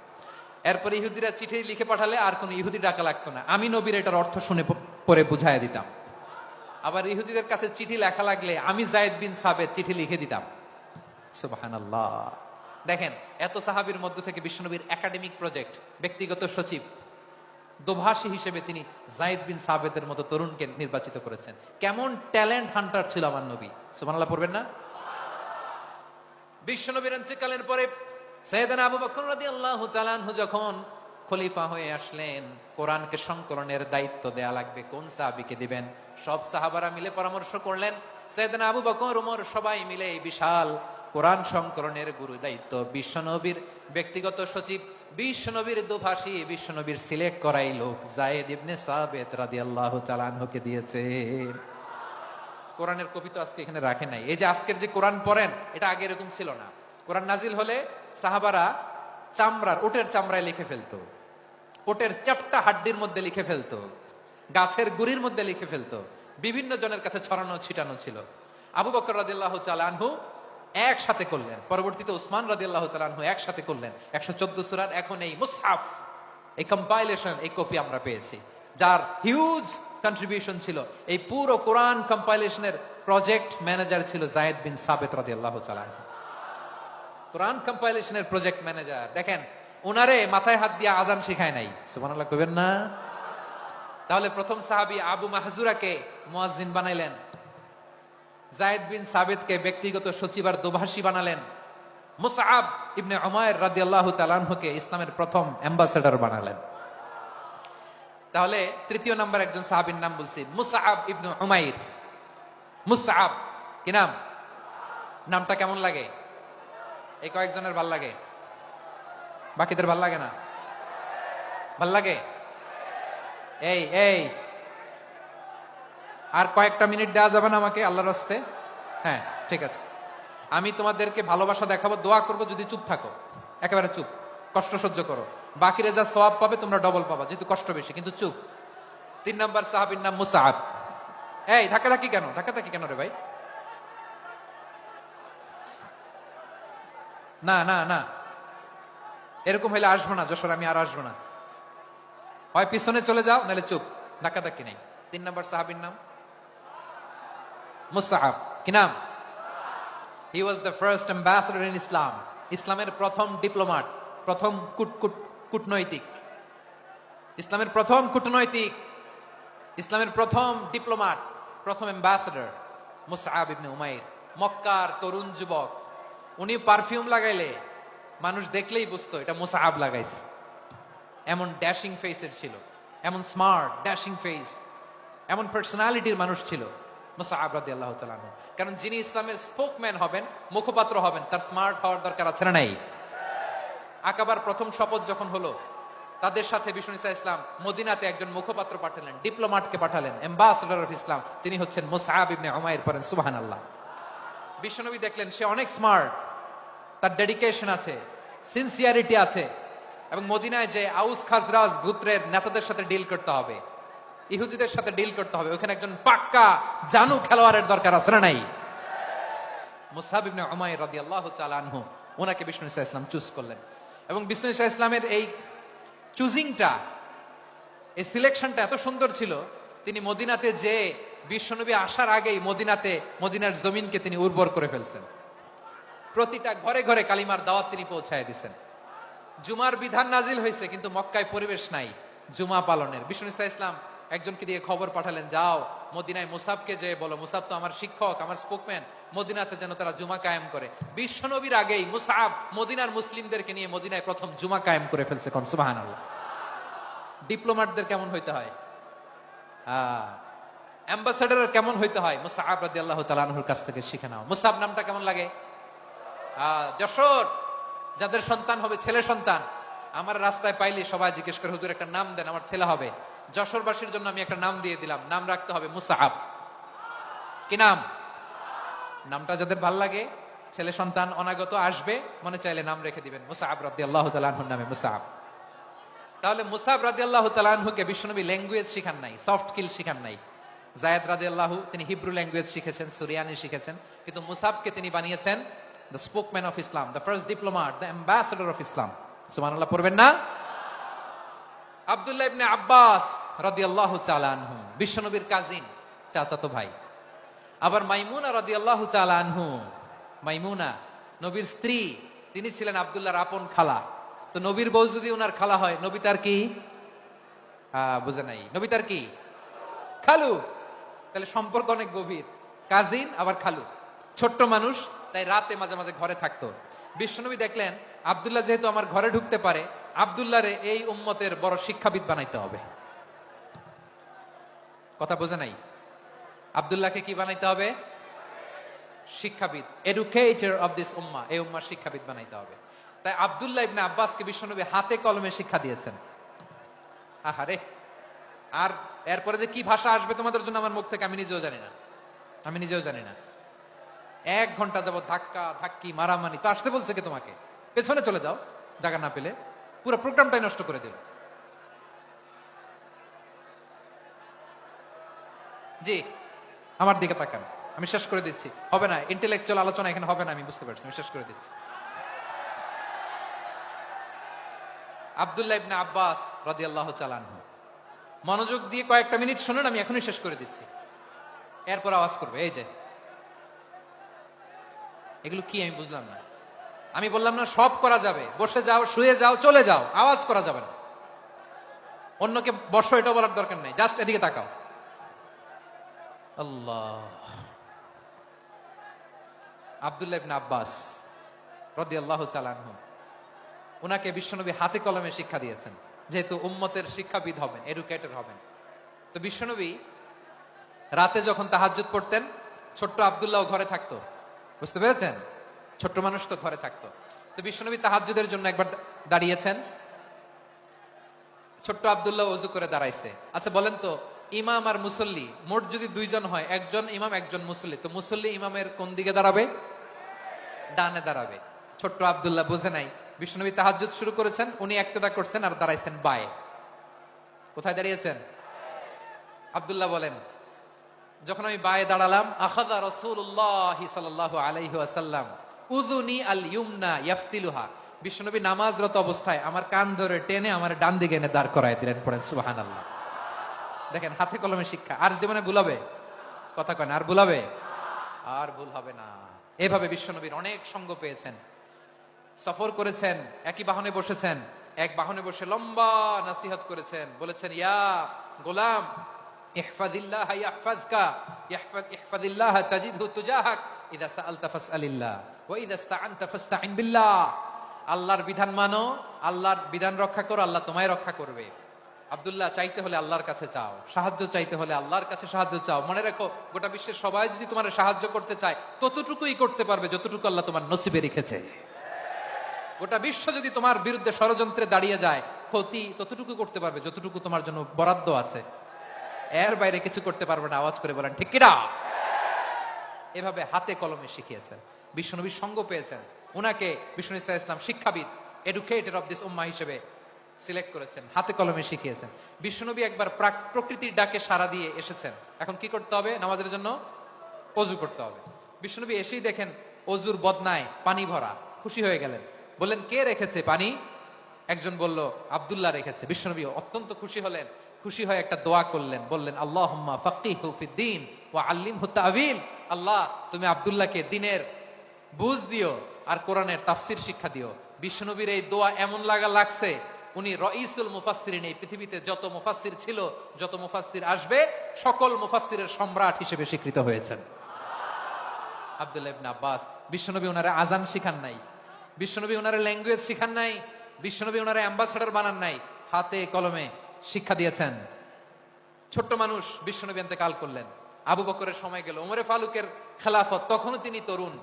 এরপরে ইহুদিরা চিঠি লিখে পাঠালে আর কোনো ইহুদি ডাকা লাগতো না, আমি নবীর এটার অর্থ শুনে পরে বুঝাইয়া দিতাম। আবার ইহুদিদের কাছে চিঠি লেখা লাগলে আমি যায়েদ বিন সাবিত চিঠি লিখে দিতাম। সুবহানাল্লাহ। দেখেন, এত সাহাবীর মধ্য থেকে বিশ্বনবীর একাডেমিক প্রজেক্ট, ব্যক্তিগত সচিব, দোভাষী হিসেবে তিনি যায়েদ বিন সাবিতের মতো তরুণকে নির্বাচিত করেছেন। কেমন ট্যালেন্ট হান্টার ছিল আমার নবী। সুবহানাল্লাহ পড়বেন না? বিশ্বনবীর ইন্তেকালের পরে সাইয়েদনা আবু বকর রাদিয়াল্লাহু তাআলা আনহু যখন খলিফা হয়ে আসলেন, কোরআনকে সংকলনের দায়িত্ব দেয়া লাগবে, কোন সাহাবীকে দিবেন? সব সাহাবারা মিলে পরামর্শ করলেন। সাইয়েদনা আবু বকর, ওমর সবাই মিলে এই বিশাল কোরআন সংকলনের গুরু দায়িত্ব বিশ্বনবীর ব্যক্তিগত সচিব, বিশ্বনবীর দোভাষী, বিশ্বনবীর সিলেক্ট করাই লোক যায়েদ ইবনে সাবিত রাদিয়াল্লাহু তাআলা আনহুকে দিয়েছে। কোরআনের কপি তো আজকে এখানে রাখে নাই। এই যে আজকের যে কোরআন পড়েন, এটা আগে এরকম ছিল না। কোরআন নাজিল হলে সাহাবারা ওটের চামড়ায় লিখে ফেলতো, ওটের চ্যাপ্টা হাড্ডির মধ্যে লিখে ফেলতো, গাছের গুড়ির মধ্যে লিখে ফেলতো। বিভিন্ন জনের কাছে ছড়ানো ছিটানো ছিল। আবু বকর রাদিয়াল্লাহু তাআলা আনহু একসাথে করলেন, পরবর্তীতে উসমান রাদিয়াল্লাহু তাআলা আনহু একসাথে করলেন 114 সূরার। এখন এই মুসহাফ, এই কম্পাইলেশন, এই কপি আমরা পেয়েছি, যার হিউজ কন্ট্রিবিউশন ছিল। এই পুরো কোরআন কম্পাইলেশনের প্রজেক্ট ম্যানেজার ছিল যায়েদ বিন সাবিত রাদিয়াল্লাহু তাআলা আনহু। কোরআন কম্পাইলেশনের প্রজেক্ট ম্যানেজার। দেখেন, উনারে মাথায় হাত দিয়ে আজান শিখায় নাই। সুবহানাল্লাহ কইবেন না? তাহলে প্রথম সাহাবী আবু মাহজুরাকে মুয়াজ্জিন বানাইলেন, যায়েদ বিন সাবিতকে ব্যক্তিগত সচিব আর দোভাষী বানালেন, মুসআব ইবনে উমাইর রাদিয়াল্লাহু তাআলা আনহুকে ইসলামের প্রথম অ্যাম্বাসেডর বানালেন। তাহলে তৃতীয় নাম্বার একজন সাহাবীর নাম বলছি, মুসআব ইবনে উমাইর। মুসআব, কি নাম? নামটা কেমন লাগে? এই কয়েকজনের ভাল লাগে, বাকিদের ভাল লাগে না? ভাল লাগে? এই এই আর কয়েকটা মিনিট দেওয়া যাবে না আমাকে আল্লাহর রাস্তে? হ্যাঁ, ঠিক আছে। আমি তোমাদেরকে ভালোবাসা দেখাবো, দোয়া করবো যদি চুপ থাকো, একেবারে চুপ, কষ্ট সহ্য করো। বাকিরা যা সওয়াব পাবে তোমরা ডবল পাবা, যেহেতু কষ্ট বেশি, কিন্তু চুপ। 3 নাম্বার সাহাবীর নাম মুসআব। এই ধাক্কাধাক্কি কেন? ধাক্কাধাক্কি কেন রে ভাই? না না না, এরকম হইলে আসবো না যশোর, আমি আর আসবো না। হয় পিছনে চলে যাও, নাহলে চুপ, ধাক্কাধাক্কি নেই। 3 নাম্বার সাহাবীর নাম মুসআব। কি নাম? He was the first ambassador in Islam. ইসলামের প্রথম ডিপ্লোমাট, প্রথম কূটনৈতিক, ইসলামের প্রথম কূটনৈতিক, ইসলামের প্রথম ডিপ্লোমাট, প্রথম অ্যাম্বাসেডর মুসআব ইবনে উমাইর। মক্কার তরুণ যুবক, উনি পারফিউম লাগাইলে মানুষ দেখলেই বুঝতো এটা মুসআব লাগাইছে। এমন ড্যাশিং ফেসের ছিল, এমন স্মার্ট ড্যাশিং ফেস, এমন পার্সোনালিটির মানুষ ছিল মুসআব রাদিয়াল্লাহু তাআলা আনহু। কারণ যিনি ইসলামের স্পোকম্যান হবেন, মুখপাত্র হবেন, তার স্মার্ট হওয়ার দরকার আছে না নাই? আকাবার প্রথম শপথ যখন হলো, তাদের সাথে বিষ্ণু ইসা ইসলাম মদিনাতে একজন মুখপাত্র পাঠালেন, ডিপ্লোম্যাটকে পাঠালেন, অ্যাম্বাসেডর অফ ইসলাম। তিনি হচ্ছেন মুসআব ইবনে উমাইর। পড়েন সুবহানাল্লাহ। বিশ্বনবী দেখলেন সে অনেক স্মার্ট, তার ডেডিকেশন আছে, সিনসিয়ারিটি আছে, এবং মদিনায় যে আউস খাজরাজ গোত্রের নেতাদের সাথে ডিল করতে হবে, ইহুদিদের সাথে ডিল করতে হবে, ওখানে একজন পাক্কা জানু খেলোয়াড়ের দরকার আছে না নাই? মুসআব ইবনে উমাইর রাদিয়াল্লাহু তাআলা আনহু, ওনাকে বিষ্ণু ইসা ইসলাম চুজ করলেন। এবং বিষ্ণু ইসা ইসলামের এই চুজিংটা, এই সিলেকশনটা এত সুন্দর ছিল, তিনি মদিনাতে যে বিশ্বনবী আসার আগেই মদিনার জমিনকে তিনি উর্বর করে ফেলছেন। প্রতিটা ঘরে ঘরে কালিমার দাওয়াত তিনি পৌঁছায় দিচ্ছেন। জুমার বিধান নাজিল হয়েছে, কিন্তু মক্কায় পরিবেশ নাই জুমা পালনের। বিষ্ণু ইসা ইসলাম একজনকে দিয়ে খবর পাঠালেন, যাও মদিনায় মুসাবকে যে বলো, মুসাব তো আমার শিক্ষক, আমার স্পোকম্যান, মদিনাতে যেন তারা জুমা কায়েম করে। বিশ্বনবীর আগেই মুসাব মদিনার মুসলিমদেরকে নিয়ে মদিনায় প্রথম জুমা কায়েম করে ফেলছে। কোন সুবহানাল্লাহ। ডিপ্লোম্যাটদের কেমন হইতে হয়, অ্যাম্বাসেডার কেমন হইতে হয়, মুসআব রাদিয়াল্লাহু তাআলা আনহুর কাছ থেকে শিখে নাও। মুসআব নামটা কেমন লাগে? যশোর যাদের সন্তান হবে, ছেলে সন্তান, আমার রাস্তায় পাইলে সবাই জিজ্ঞেস করে, হুজুর একটা নাম দেন, আমার ছেলে হবে। যশোরবাসীর জন্য আমি একটা নাম দিয়ে দিলাম, নাম রাখতে হবে মুসআব। কি নাম? নামটা যাদের ভাল লাগে, ছেলে সন্তান অনাগত আসবে, মনে চাইলে নাম রেখে দিবেন মুসআব রাদিয়াল্লাহু তাআলা আনহুর নামে মুসআব। তাহলে মুসআব রাদিয়াল্লাহু তাআলা আনহুকে বিশ্বনবী ল্যাঙ্গুয়েজ শিখান নাই, সফট স্কিল শিখান নাই। যায়েদ রাদিয়াল্লাহু তিনি হিব্রু ল্যাঙ্গুয়েজ শিখেছেন, সুরিয়ানি শিখেছেন, কিন্তু মুসআবকে তিনি বানিয়েছেন the spokesman of Islam, the first diplomat, the ambassador of Islam. সুবহানাল্লাহ পড়বেন না? আব্দুল্লাহ ইবনে আব্বাস রাদিয়াল্লাহু তাআলা আনহু বিশ্বনবীর কাজিন, চাচাতো ভাই। আবার মাইমুনা রাদিয়াল্লাহু তাআলা আনহু, মাইমুনা নবীর স্ত্রী, তিনি ছিলেন আব্দুল্লাহর আপন খালা। তো নবীর বউ যদি ওনার খালা হয়, নবী তার কি? বুঝে নাই, নবী তার কি? খালু। তাহলে সম্পর্ক অনেক গভীর, কাজিন আবার খালু। ছোট্ট মানুষ, তাই রাতে মাঝে মাঝে ঘরে থাকতো। বিশ্বনবী দেখলেন আব্দুল্লাহ যেহেতু আমার ঘরে ঢুকতে পারে, আব্দুল্লাহরে এই উম্মতের বড় শিক্ষাবিদ বানাইতে হবে। কথা বোঝে নাই? আব্দুল্লাহকে কি বানাইতে হবে? শিক্ষাবিদ, এডুকেটর অফ দিস উম্মাহ, এই উম্মার শিক্ষাবিদ বানাইতে হবে। তাই আব্দুল্লাহ ইবনে আব্বাসকে বিশ্বনবী হাতে কলমে শিক্ষা দিয়েছেন। আহারে, আর এরপরে যে কি ভাষা আসবে তোমাদের জন্য আমার মুখ থেকে আমি নিজেও জানি না। 1 ঘন্টা যাবত ধাক্কা ধাক্কি মারামারি। তো আসতে বলছে কে তোমাকে? পেছনে চলে যাও, জায়গা না পেলে। পুরো প্রোগ্রামটাই নষ্ট করে দিল। জি, আমার দিকে তাকান, আমি শেষ করে দিচ্ছি। হবে না, ইন্টেলেকচুয়াল আলোচনা এখানে হবে না, আমি বুঝতে পারছি, আমি শেষ করে দিচ্ছি। আব্দুল্লাহ ইবনে আব্বাস রাদিয়াল্লাহু তাআলা আনহু, মনোযোগ দিয়ে কয়েকটা মিনিট শুনুন, আমি এখনই শেষ করে দিচ্ছি। এরপর আওয়াজ করবে, এই যে এগুলো কি আমি বুঝলাম না। আমি বললাম না সব করা যাবে, বসে যাও, শুয়ে যাও, চলে যাও, আওয়াজ করা যাবে না। অন্যকে বসো এটা বলার দরকার নেই, জাস্ট এদিকে তাকাও। আল্লাহ। আব্দুল্লাহ ইবনে আব্বাস রাদিয়াল্লাহু তাআলা আনহু, উনাকে বিশ্বনবী হাতে কলমে শিক্ষা দিয়েছেন, যেহেতু উম্মতের শিক্ষাবিদ হবেন, এডুকেটর হবেন। তো বিশ্বনবী রাতে যখন তাহাজ্জুদ পড়তেন, ছোট্ট আব্দুল্লাহ ঘরে থাকতো। বুঝতে পেরেছেন? ছোট্ট মানুষ তো ঘরে থাকতো। তো বিশ্বনবী তাহাজ্জুদের জন্য একবার দাঁড়িয়েছেন, ছোট্ট আব্দুল্লাহ ওযু করে দাঁড়াইছে। আচ্ছা বলেন তো, ইমাম আর মুসল্লি মোট যদি 2 জন হয়, একজন ইমাম একজন মুসল্লি, তো মুসল্লি ইমামের কোন দিকে দাঁড়াবে? ডানে দাঁড়াবে। ছোট্ট আব্দুল্লাহ বুঝে নাই, বিশ্বনবী তাহাজ্জুদ শুরু করেছেন, উনি ইক্তেদা করছেন আর দাঁড়াইছেন বায়ে। কোথায় দাঁড়িয়েছেন? আব্দুল্লাহ বলেন, যখন আমি বায়ে দাঁড়ালাম, আখাযা রাসূলুল্লাহ সাল্লাল্লাহু আলাইহি ওয়াসাল্লাম উযুনি আল ইউমনা ইয়াফতিলুহা, বিশ্বনবী নামাজরত অবস্থায় আমার কান ধরে টেনে আমার ডান দিকে এনে দাঁড় করায় দিলেন। পড়েন সুবহানাল্লাহ। দেখেন, হাতে কলমে শিক্ষা। আর জীবনে ভুলাবে? কথা কয় না, আর ভুলাবে? আর ভুল হবে না। এভাবে বিশ্বনবীর অনেক সঙ্গ পেয়েছেন, সফর করেছেন, একই বাহনে বসেছেন, এক বাহনে বসে লম্বা নসিহত করেছেন, বলেছেন, ইয়া গোলাম ইহফাজিল্লাহ ইয়াহফাজকা, ইহফাজিল্লাহ তাজিদহু তুজাহাক, ইযা সাআলতা ফাসআলিল্লাহ ওয়া ইযা ইসতাআনতা ফাসতাইন বিল্লাহ। আল্লাহর বিধান মানো, আল্লাহর বিধান রক্ষা করো, আল্লাহ তোমায় রক্ষা করবে। আব্দুল্লাহ, চাইতে হলে আল্লাহর কাছে চাও, সাহায্য চাইতে হলে আল্লাহর কাছে সাহায্য চাও। মনে রাখো, গোটা বিশ্বের সবাই যদি তোমার সাহায্য করতে চায়, ততটুকুই করতে পারবে যতটুকু আল্লাহ তোমার নসিবে রেখেছে। গোটা বিশ্ব যদি তোমার বিরুদ্ধে ষড়যন্ত্রে দাঁড়িয়ে যায়, ক্ষতি ততটুকু করতে পারবে যতটুকু তোমার জন্য বরাদ্দ আছে, এর বাইরে কিছু করতে পারবে না। আওয়াজ করে বলেন ঠিক কিনা? এভাবে হাতে কলমে শিখিয়েছেন, বিশ্বনবীর সঙ্গ পেয়েছেন। উনাকে বিষ্ণু ইসলাম শিক্ষাবিদ, এডুকেটেড অফ দিস উম্মাহ হিসেবে সিলেক্ট করেছেন, হাতে কলমে শিখিয়েছেন। বিশ্বনবী একবার প্রকৃতির ডাকে সাড়া দিয়ে এসেছেন। এখন কি করতে হবে? নামাজের জন্য অজু করতে হবে। বিশ্বনবী এসেই দেখেন অজুর বদনায় পানি ভরা, খুশি হয়ে গেলেন। বললেন কে রেখেছে পানি? একজন বলল আব্দুল্লাহ রেখেছে। বিশ্বনবী অত্যন্ত খুশি হলেন, খুশি হয়ে একটা দোয়া করলেন, বললেন আল্লাহুম্মা ফাক্কিহু ফিদ্দীন ওয়া আল্লিমহু তা'ওয়ীল। আল্লাহ তুমি আব্দুল্লাহকে দ্বীনের বুঝ দিও আর কোরআনের তাফসীর শিক্ষা দিও। বিশ্বনবীর এই দোয়া এমন লাগছে উনি রাইসুল মুফাসসিরিন, এই পৃথিবীতে যত মুফাসসির ছিল, যত মুফাসসির আসবে, সকল মুফাসসিরের সম্রাট হিসেবে স্বীকৃত হয়েছেন আব্দুল্লাহ ইবনে আব্বাস। বিশ্বনবী ওনারে আজান শিখান নাই, বিশ্বনবী ওনারে ল্যাঙ্গুয়েজ শিখান নাই, বিশ্বনবী ওনারে অ্যাম্বাসেডর বানান নাই, হাতে কলমে শিক্ষা দিয়েছেন। ছোট্ট মানুষ, বিশ্বনবী ইন্তেকাল করলেন, আবু বকরের সময় গেল, ওমরে ফারুকের খেলাফত, তখনও তিনি তরুণ।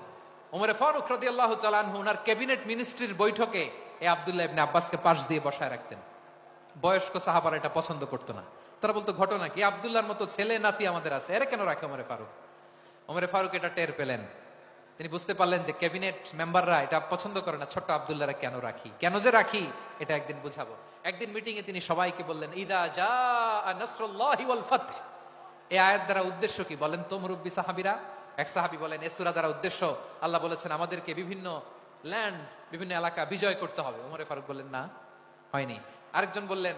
ওমরে ফারুক রাদিয়াল্লাহু তাআলা আনহু ওনার ক্যাবিনেট মিনিস্ট্রির বৈঠকে এই আব্দুল্লাহ ইবনে আব্বাসকে পাশ দিয়ে বসায় রাখতেন। বয়স্ক সাহাবারা এটা পছন্দ করতো না, তারা বলতো ঘটনা কি, আব্দুল্লাহর মতো ছেলে নাতি আমাদের আছে, এরা কেন রাখে ওমরে ফারুক? ওমরে ফারুক এটা টের পেলেন, তিনি বুঝতে পারলেন যে ক্যাবিনেট মেম্বাররা এটা পছন্দ করে না, ছোট্ট আব্দুল্লাহরা কেন রাখি, কেন যে রাখি এটা একদিন বুঝাবো। একদিন মিটিং এ তিনি সবাইকে বললেন ইদা জাআ নাসরুল্লাহি ওয়াল ফাতহ। এই আয়াত দ্বারা উদ্দেশ্য কি বলেন তো মুরব্বী সাহাবীরা? এক সাহাবী বলেন এই সূরা দ্বারা উদ্দেশ্য, আল্লাহ বলেছেন আমাদেরকে বিভিন্ন ল্যান্ড, বিভিন্ন এলাকা বিজয় করতে হবে। ওমরে ফারুক বললেন না, হয়নি। আরেকজন বললেন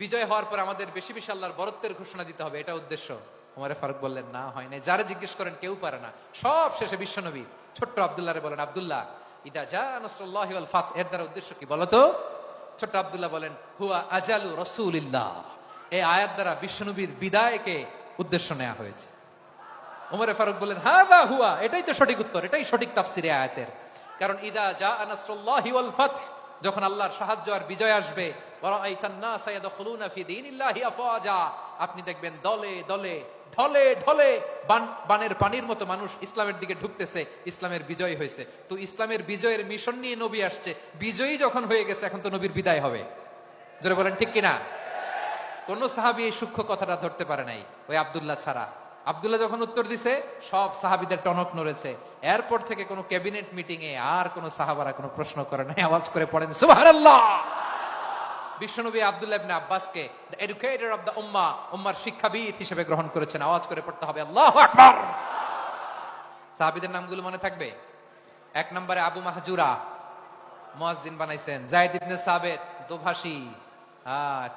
বিজয় হওয়ার পর আমাদের বেশি বেশি আল্লাহর বরত্বের ঘোষণা দিতে হবে, এটা উদ্দেশ্য। ওমরে ফারুক বললেন না, হয় নাই। যারা জিজ্ঞেস করেন কেউ পারে না। সব শেষে বিশ্বনবী ছোট্ট আব্দুল্লাহরে বলেন আব্দুল্লাহ ইদা জাআ নাসরুল্লাহি ওয়াল ফাতহ, এর দ্বারা উদ্দেশ্য কি বলো তো? ছোট্ট আব্দুল্লাহ বলেন হুয়া আজালু রাসূলিল্লাহ। এই আয়াত দ্বারা বিশ্বনবীর বিদায়কে উদ্দেশ্য নেওয়া হয়েছে। ওমরে ফারুক বললেন হাযা হুয়া, এটাই তো সঠিক উত্তর, এটাই সঠিক তাফসীরে আয়াতের। কারণ ইদা জাআ নাসরুল্লাহি ওয়াল ফাতহ, যখন আল্লাহর সাহায্য আর বিজয় আসবে, ওয়া রাআইতান নাসা ইয়াদখুলুনা ফি দীনিল্লাহি আফওয়াজা, আপনি দেখবেন দলে দলে ঢলে ঢলে বানের পানির মতো মানুষ ইসলামের দিকে ঢুকতেছে, ইসলামের বিজয় হয়েছে। তো ইসলামের বিজয়ের মিশন নিয়ে নবী আসছে, বিজয়ী যখন হয়ে গেছে এখন তো নবীর বিদায় হবে। জোরে বলেন ঠিক কিনা? কোন সাহাবী এই সূক্ষ্ম কথাটা ধরতে পারে নাই, ওই আব্দুল্লাহ ছাড়া। আব্দুল্লাহ যখন উত্তর দিছে সব সাহাবীদের টনক নড়েছে। এরপর থেকে কোন ক্যাবিনেট মিটিং এ আর কোন সাহাবারা কোনো প্রশ্ন করে নাই, আওয়াজ করে পড়েন সুবহানাল্লাহ। বিশ্বনবী আব্দুল্লাহ ইবনে আব্বাসকে দ্য এডুকেটর অফ দ্য উম্মাহ, উম্মার শিক্ষাবিদ হিসেবে গ্রহণ করেছেন। আওয়াজ করে পড়তে হবে আল্লাহু আকবার। সাহাবীদের নামগুলো মনে থাকবে? এক নম্বরে আবু মাহজুরা, মুয়াজ্জিন বানাইছেন। যায়েদ ইবনে সাবিত, দোভাষী,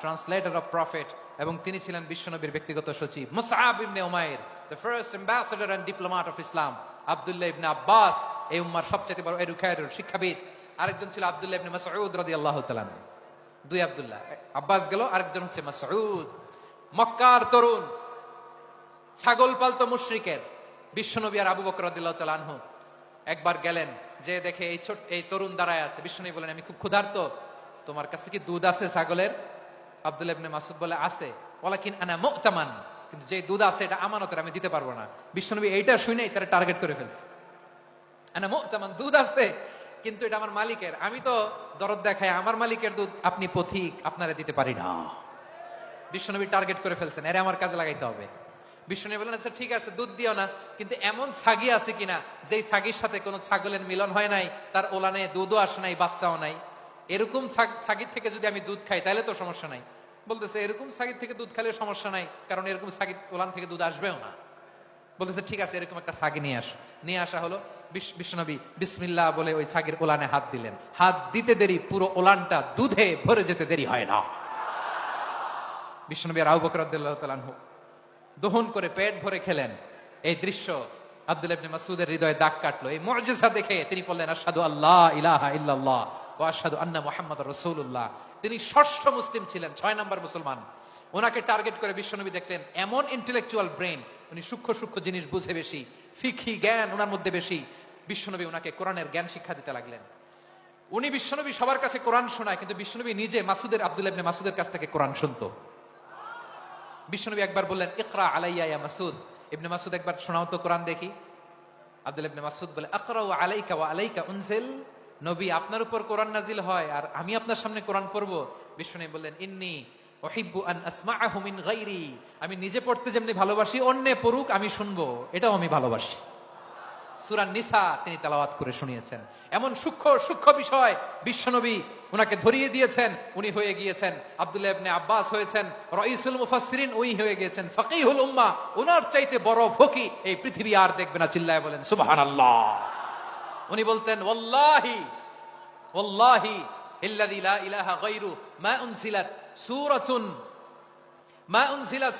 ট্রান্সলেটর অফ প্রফেট, এবং তিনি ছিলেন বিশ্বনবীর ব্যক্তিগত সচিব। Musab ibn Umair, the first ambassador and diplomat of Islam. Abdullah ibn Abbas, এই উম্মার সবচেয়ে বড় এডুকেটর, শিক্ষাবিদ। আরেকজন ছিল আব্দুল্লাহ ইবনে মাসউদ রাদিয়াল্লাহু তাআলা। দুই আব্দুল্লাহ, আব্বাস গেল, আরেকজন হচ্ছে মাসউদ। মক্কার তরুণ, ছাগল পালতো মুশরিকের। বিশ্বনবী আর আবু বকর রাদিয়াল্লাহু তাআলা আনহু একবার গেলেন, যে দেখে এই তরুণ দাঁড়ায় আছে। বিশ্বনবী বলেন আমি খুব ক্ষুধার্ত, তোমার কাছে কি দুধ আছে ছাগলের? আব্দুল্লাহ ইবনে মাসউদ বলে আছে। ওয়ালাকিন আনা মু'তামান, কিন্তু যে দুধ আছে এটা আমানতের, আমি দিতে পারবো না। বিশ্বনবী এইটা শুনেই তারা টার্গেট করে ফেলছে। আনা মু'তামান, দুধ আছে কিন্তু এটা আমার মালিকের, আমি তো দরদ দেখাই, আমার মালিকের দুধ আপনি পথিক, আপনারা দিতে পারি না। বিশ্বনবী টার্গেট করে ফেলছেন, এরে আমার কাজে লাগাইতে হবে। বিশ্বনবী বলেন আচ্ছা ঠিক আছে দুধ দিও না, কিন্তু এমন ছাগি আছে কিনা যেই ছাগির সাথে কোনো ছাগলের মিলন হয় নাই, তার ওলানে দুধও আসে নাই, বাচ্চাও নাই, এরকম ছাগির থেকে যদি আমি দুধ খাই তাহলে তো সমস্যা নাই। বলতেছে এরকম ছাগির থেকে দুধ খাইলে সমস্যা নাই, কারণ এরকম ছাগির ওলান থেকে দুধ আসবেও না। বলতেছে ঠিক আছে এরকম একটা ছাগি নিয়ে আসো। নিয়ে আসা হলো। বিশ্বনবী বিসমিল্লাহ বলে ওই ছাগির ওলানে হাত দিলেন। হাত দিতে দেরি, পুরো ওলানটা দুধে ভরে যেতে দেরি হয় না। বিশ্বনবী আর আবু বকর রাদিয়াল্লাহু তাআলা আনহু দহন করে পেট ভরে খেলেন। এই দৃশ্য আব্দুল্লাহ ইবনে মাসউদের হৃদয়ে দাগ কাটলো। এই মুজিজা দেখে তিনি বললেন আশহাদু আল্লা ইলাহা ইল্লাল্লাহ ওয়া আশহাদু আন্না মুহাম্মাদুর রাসূলুল্লাহ। তিনি ষষ্ঠ মুসলিম ছিলেন, 6 নম্বর মুসলমান। ওনাকে টার্গেট করে বিশ্বনবী দেখলেন এমন ইন্টেলেকচুয়াল ব্রেন, উনি সূক্ষ্ম সূক্ষ্ম জিনিস বুঝে বেশি, ফিকহি জ্ঞান ওনার মধ্যে বেশি। বিশ্বনবী ওনাকে কোরআনের জ্ঞান শিক্ষা দিতে লাগলেন। উনি বিশ্বনবী সবার কাছে কোরআন শোনায়, কিন্তু বিশ্বনবী নিজে আব্দুল্লাহ ইবনে মাসউদের কাছ থেকে কোরআন শুনতো। বিশ্বনবী একবার বললেন ইকরা আলাইয়া ইয়া মাসউদ, ইবনে মাসউদ একবার শোনাও তো কোরআন দেখি। আব্দুল্লাহ ইবনে মাসউদ বলে আকরাউ আলাইকা ওয়া আলাইকা উনজিল, নবী আপনার উপর কোরআন নাজিল হয় আর আমি আপনার সামনে কোরআন পড়বো? বিশ্বনবী বললেন, ইন্নী উহিব্বু আন আসমাআহু মিন গায়রি, আমি নিজে পড়তে যেমনি ভালোবাসি অন্যে পড়ুক আমি শুনবো, এটাও আমি ভালোবাসি। সূরা নিসা তিনি তেলাওয়াত করে শুনিয়েছেন। এমন সূক্ষ্ম সূক্ষ্ম বিষয় বিশ্বনবী উনাকে ধরিয়ে দিয়েছেন। উনি হয়ে গিয়েছেন আব্দুল্লাহ ইবনে আব্বাস, হয়েছেন রাইসুল মুফাসসিরিন, ওই হয়ে গিয়েছেন ফাকিহুল উম্মাহ। ওনার চাইতে বড় ফকি এই পৃথিবী আর দেখবে না। চিল্লায় বলেন সুবহানাল্লাহ। উনি বলতেন, ওয়াল্লাহি ওয়াল্লাহি ইল্লাযী লা ইলাহা গায়রু মা উনজিলাত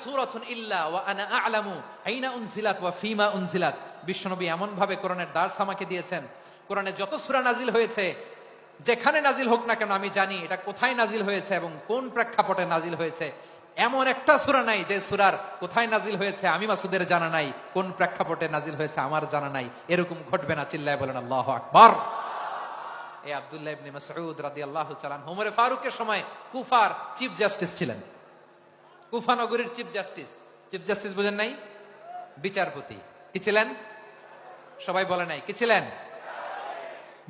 সূরাতুন ইল্লা ওয়া আনা আ'লামু আইনা উনজিলাত ওয়া ফিমা উনজিলাত। বিশ্বনবী এমন ভাবে কোরআনের দার্স আমাকে দিয়েছেন, কোরআনে যত সূরা নাজিল হয়েছে, যেখানে নাজিল হোক না কেন আমি জানি এটা কোথায় নাজিল হয়েছে এবং কোন প্রেক্ষাপটে নাজিল হয়েছে। এমন একটা সূরা নাই যে সূরার কোথায় নাজিল হয়েছে আমি মাসুদের জানা নাই, কোন প্রেক্ষাপটে নাজিল হয়েছে আমার জানা নাই। এরকম ঘটবে না। চিল্লায় বলেন আল্লাহু আকবার। এই আব্দুল্লাহ ইবনে মাসউদ রাদিয়াল্লাহু তাআলা আনহু ওমর ফারুকের সময় কুফার চিফ জাস্টিস ছিলেন। কুফা নগরীর চিফ জাস্টিস। চিফ জাস্টিস বুঝেন নাই? বিচারপতি। কি ছিলেন? সবাই বলে নাই, কি ছিলেন?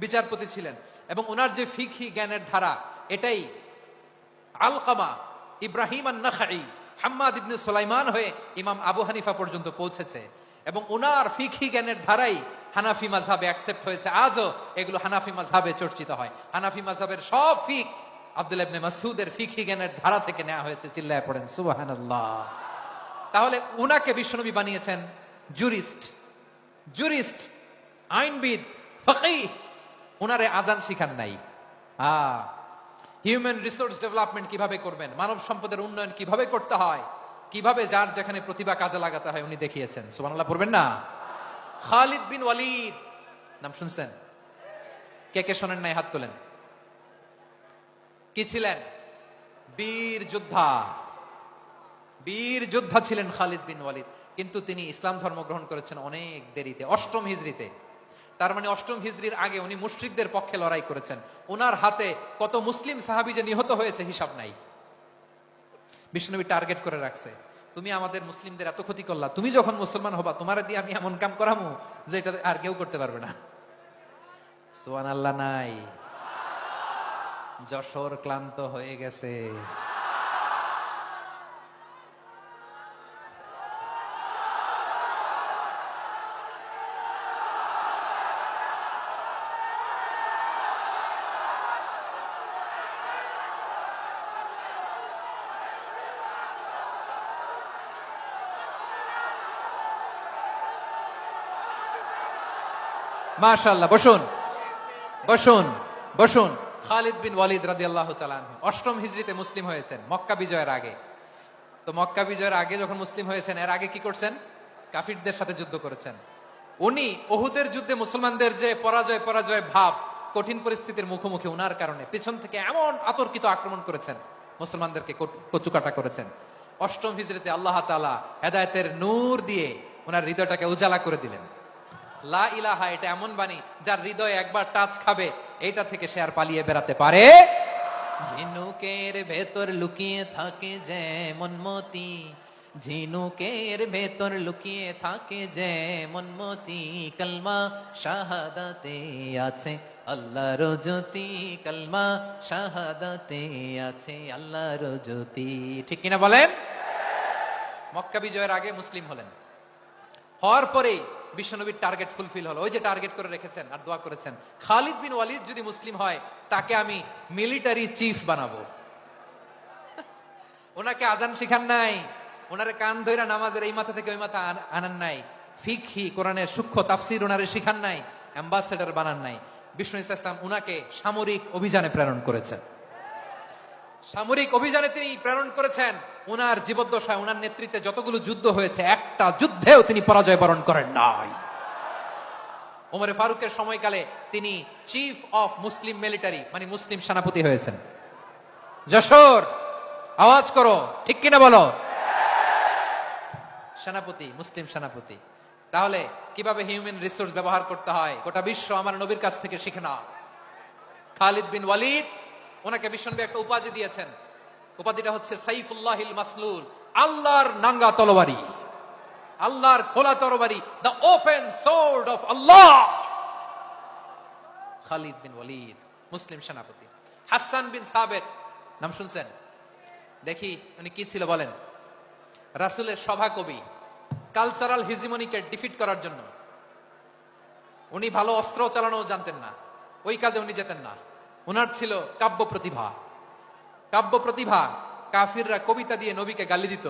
বিচারপতি ছিলেন। এবং ওনার যে ফিকহি জ্ঞানের ধারা, এটাই আলকামা, ইব্রাহিম আন-নাখাই, হাম্মাদ ইবনে সুলাইমান হয়ে ইমাম আবু হানিফা পর্যন্ত পৌঁছেছে। এবং ওনার ফিকহি জ্ঞানের ধারাই হানাফি মাযহাবে অ্যাকসেপ্ট হয়েছে। আজও এগুলো হানাফি মাযহাবে চর্চিত হয়। হানাফি মাযহাবের সব ফিক আব্দুল্লাহ ইবনে মাসউদের ফিকহি জ্ঞানের ধারা থেকে নেওয়া হয়েছে। চিল্লায় পড়েন সুবহানাল্লাহ। তাহলে উনাকে বিশ্বনবী বানিয়েছেন জুরিস্ট, আইনবিদ, ফাকিহ। উনারে আযান শিখান নাই। হিউম্যান রিসোর্স ডেভেলপমেন্ট কিভাবে করবেন, মানব সম্পদের উন্নয়ন কিভাবে করতে হয়, কিভাবে যার যেখানে প্রতিভা কাজে লাগাতে হয় উনি দেখিয়েছেন। সুবহানাল্লাহ পড়বেন না? খালিদ বিন ওয়ালিদ নাম শুনছেন? কে কে শোনেন নাই হাত তোলেন। কি ছিলেন? বীর যোদ্ধা ছিলেন খালিদ বিন ওয়ালিদ। কিন্তু তিনি ইসলাম ধর্ম গ্রহণ করেছেন অনেক দেরিতে, 8ম হিজরিতে। তার মানে 8ম হিজরির আগে উনি মুশরিকদের পক্ষে লড়াই করেছেন। ওনার হাতে কত মুসলিম সাহাবী যে নিহত হয়েছে হিসাব নাই। বিশ্বনবী টার্গেট করে রাখছে, তুমি আমাদের মুসলিমদের এত ক্ষতি করলা, তুমি যখন মুসলমান হবা তোমার দিয়ে আমি এমন কাম করামু যে এটা আর কেউ করতে পারবে না। সুবহানাল্লাহ নাই? যশোর ক্লান্ত হয়ে গেছে। মাশাআল্লাহ, বসুন বসুন বসুন। খালিদ বিন ওয়ালিদ রাদিয়াল্লাহু তাআলা আনহু 8ম হিজরিতে মুসলিম হয়েছেন, মক্কা বিজয়ের আগে। তো মক্কা বিজয়ের আগে যখন মুসলিম হয়েছেন, এর আগে কি করছেন? কাফিরদের সাথে যুদ্ধ করেছেন। উনি উহুদের যুদ্ধে মুসলমানদের যে পরাজয় ভাব, কঠিন পরিস্থিতির মুখোমুখি উনার কারণে পিছন থেকে এমন আতর্কিত আক্রমণ করেছেন, মুসলমানদেরকে কচুকাটা করেছেন। 8ম হিজরিতে আল্লাহ তাআলা হেদায়েতের নূর দিয়ে ওনার হৃদয়টাকে উজালা করে দিলেন। লা ইলাহা, এটা এমন বাণী যার হৃদয়ে একবার টাচ খাবে, এইটা থেকে সে আর পালিয়ে বেড়াতে পারে। ঝিনুকের ভেতর লুকিয়ে থাকে যেমন মতি, ঝিনুকের ভেতর লুকিয়ে থাকে যেমন মতি, কলমা শাহাদাতে আছে আল্লাহর জ্যোতি, কলমা শাহাদাতে আছে আল্লাহর জ্যোতি। ঠিক কিনা বলেন? মক্কা বিজয়ের আগে মুসলিম হলেন, হওয়ার পরেই বিশ্বনবীর টার্গেট ফুলফিল হলো। ওই যে টার্গেট করে রেখেছেন আর দোয়া করেছেন, খালিদ বিন ওয়ালিদ যদি মুসলিম হয় তাকে আমি মিলিটারি চিফ বানাবো। ওনাকে আজান শিখান নাই, ওনারে কান ধইরা নামাজের এই মাথা থেকে ওই মাথা আনান নাই, ফিকহি কোরআনের সূক্ষ্ম তাফসীর ওনারে শিখান নাই, অ্যাম্বাসেডর বানান নাই। বিষ্ণু ইসলাম উনাকে সামরিক অভিযানে প্রেরণ করেছেন। সামরিক অভিযানে তিনি প্রেরণ করেছেন। উনার জীবদ্দশায় উনার নেতৃত্বে যতগুলো যুদ্ধ হয়েছে, একটা যুদ্ধেও তিনি পরাজয় বরণ করেন নাই। ওমর ফারুকের সময়কালে তিনি চিফ অফ মুসলিম মিলিটারি, মানে মুসলিম সেনাপতি হয়েছেন। যশোর আওয়াজ করো, ঠিক কিনা বলো? সেনাপতি, মুসলিম সেনাপতি। তাহলে কিভাবে হিউম্যান রিসোর্স ব্যবহার করতে হয় গোটা বিশ্ব আমার নবীর কাছ থেকে শিখে না। খালিদ বিন ওয়ালিদ, ওনাকে বিশ্বনবী একটা উপাধি দিয়েছেন। উপাধিটা হচ্ছে সাইফুল্লাহিল মাসলুল, আল্লাহর নাঙ্গা তরবারি, আল্লাহর খোলা তরবারি, দ্য ওপেন সোর্ড অফ আল্লাহ। খালিদ বিন ওয়ালিদ, মুসলিম সেনাপতি। হাসান বিন সাবেত নাম শুনছেন? দেখি উনি কি ছিল বলেন। রাসূলের সভা কবি, কালচারাল হিজিমনিকে ডিফিট করার জন্য উনি ভালো অস্ত্র চালানো জানতেন না, ওই কাজে উনি যেতেন না। ওনার ছিল কাব্য প্রতিভা। কাব্য প্রতিভা, কাফিররা কবিতা দিয়ে নবীকে গালি দিত।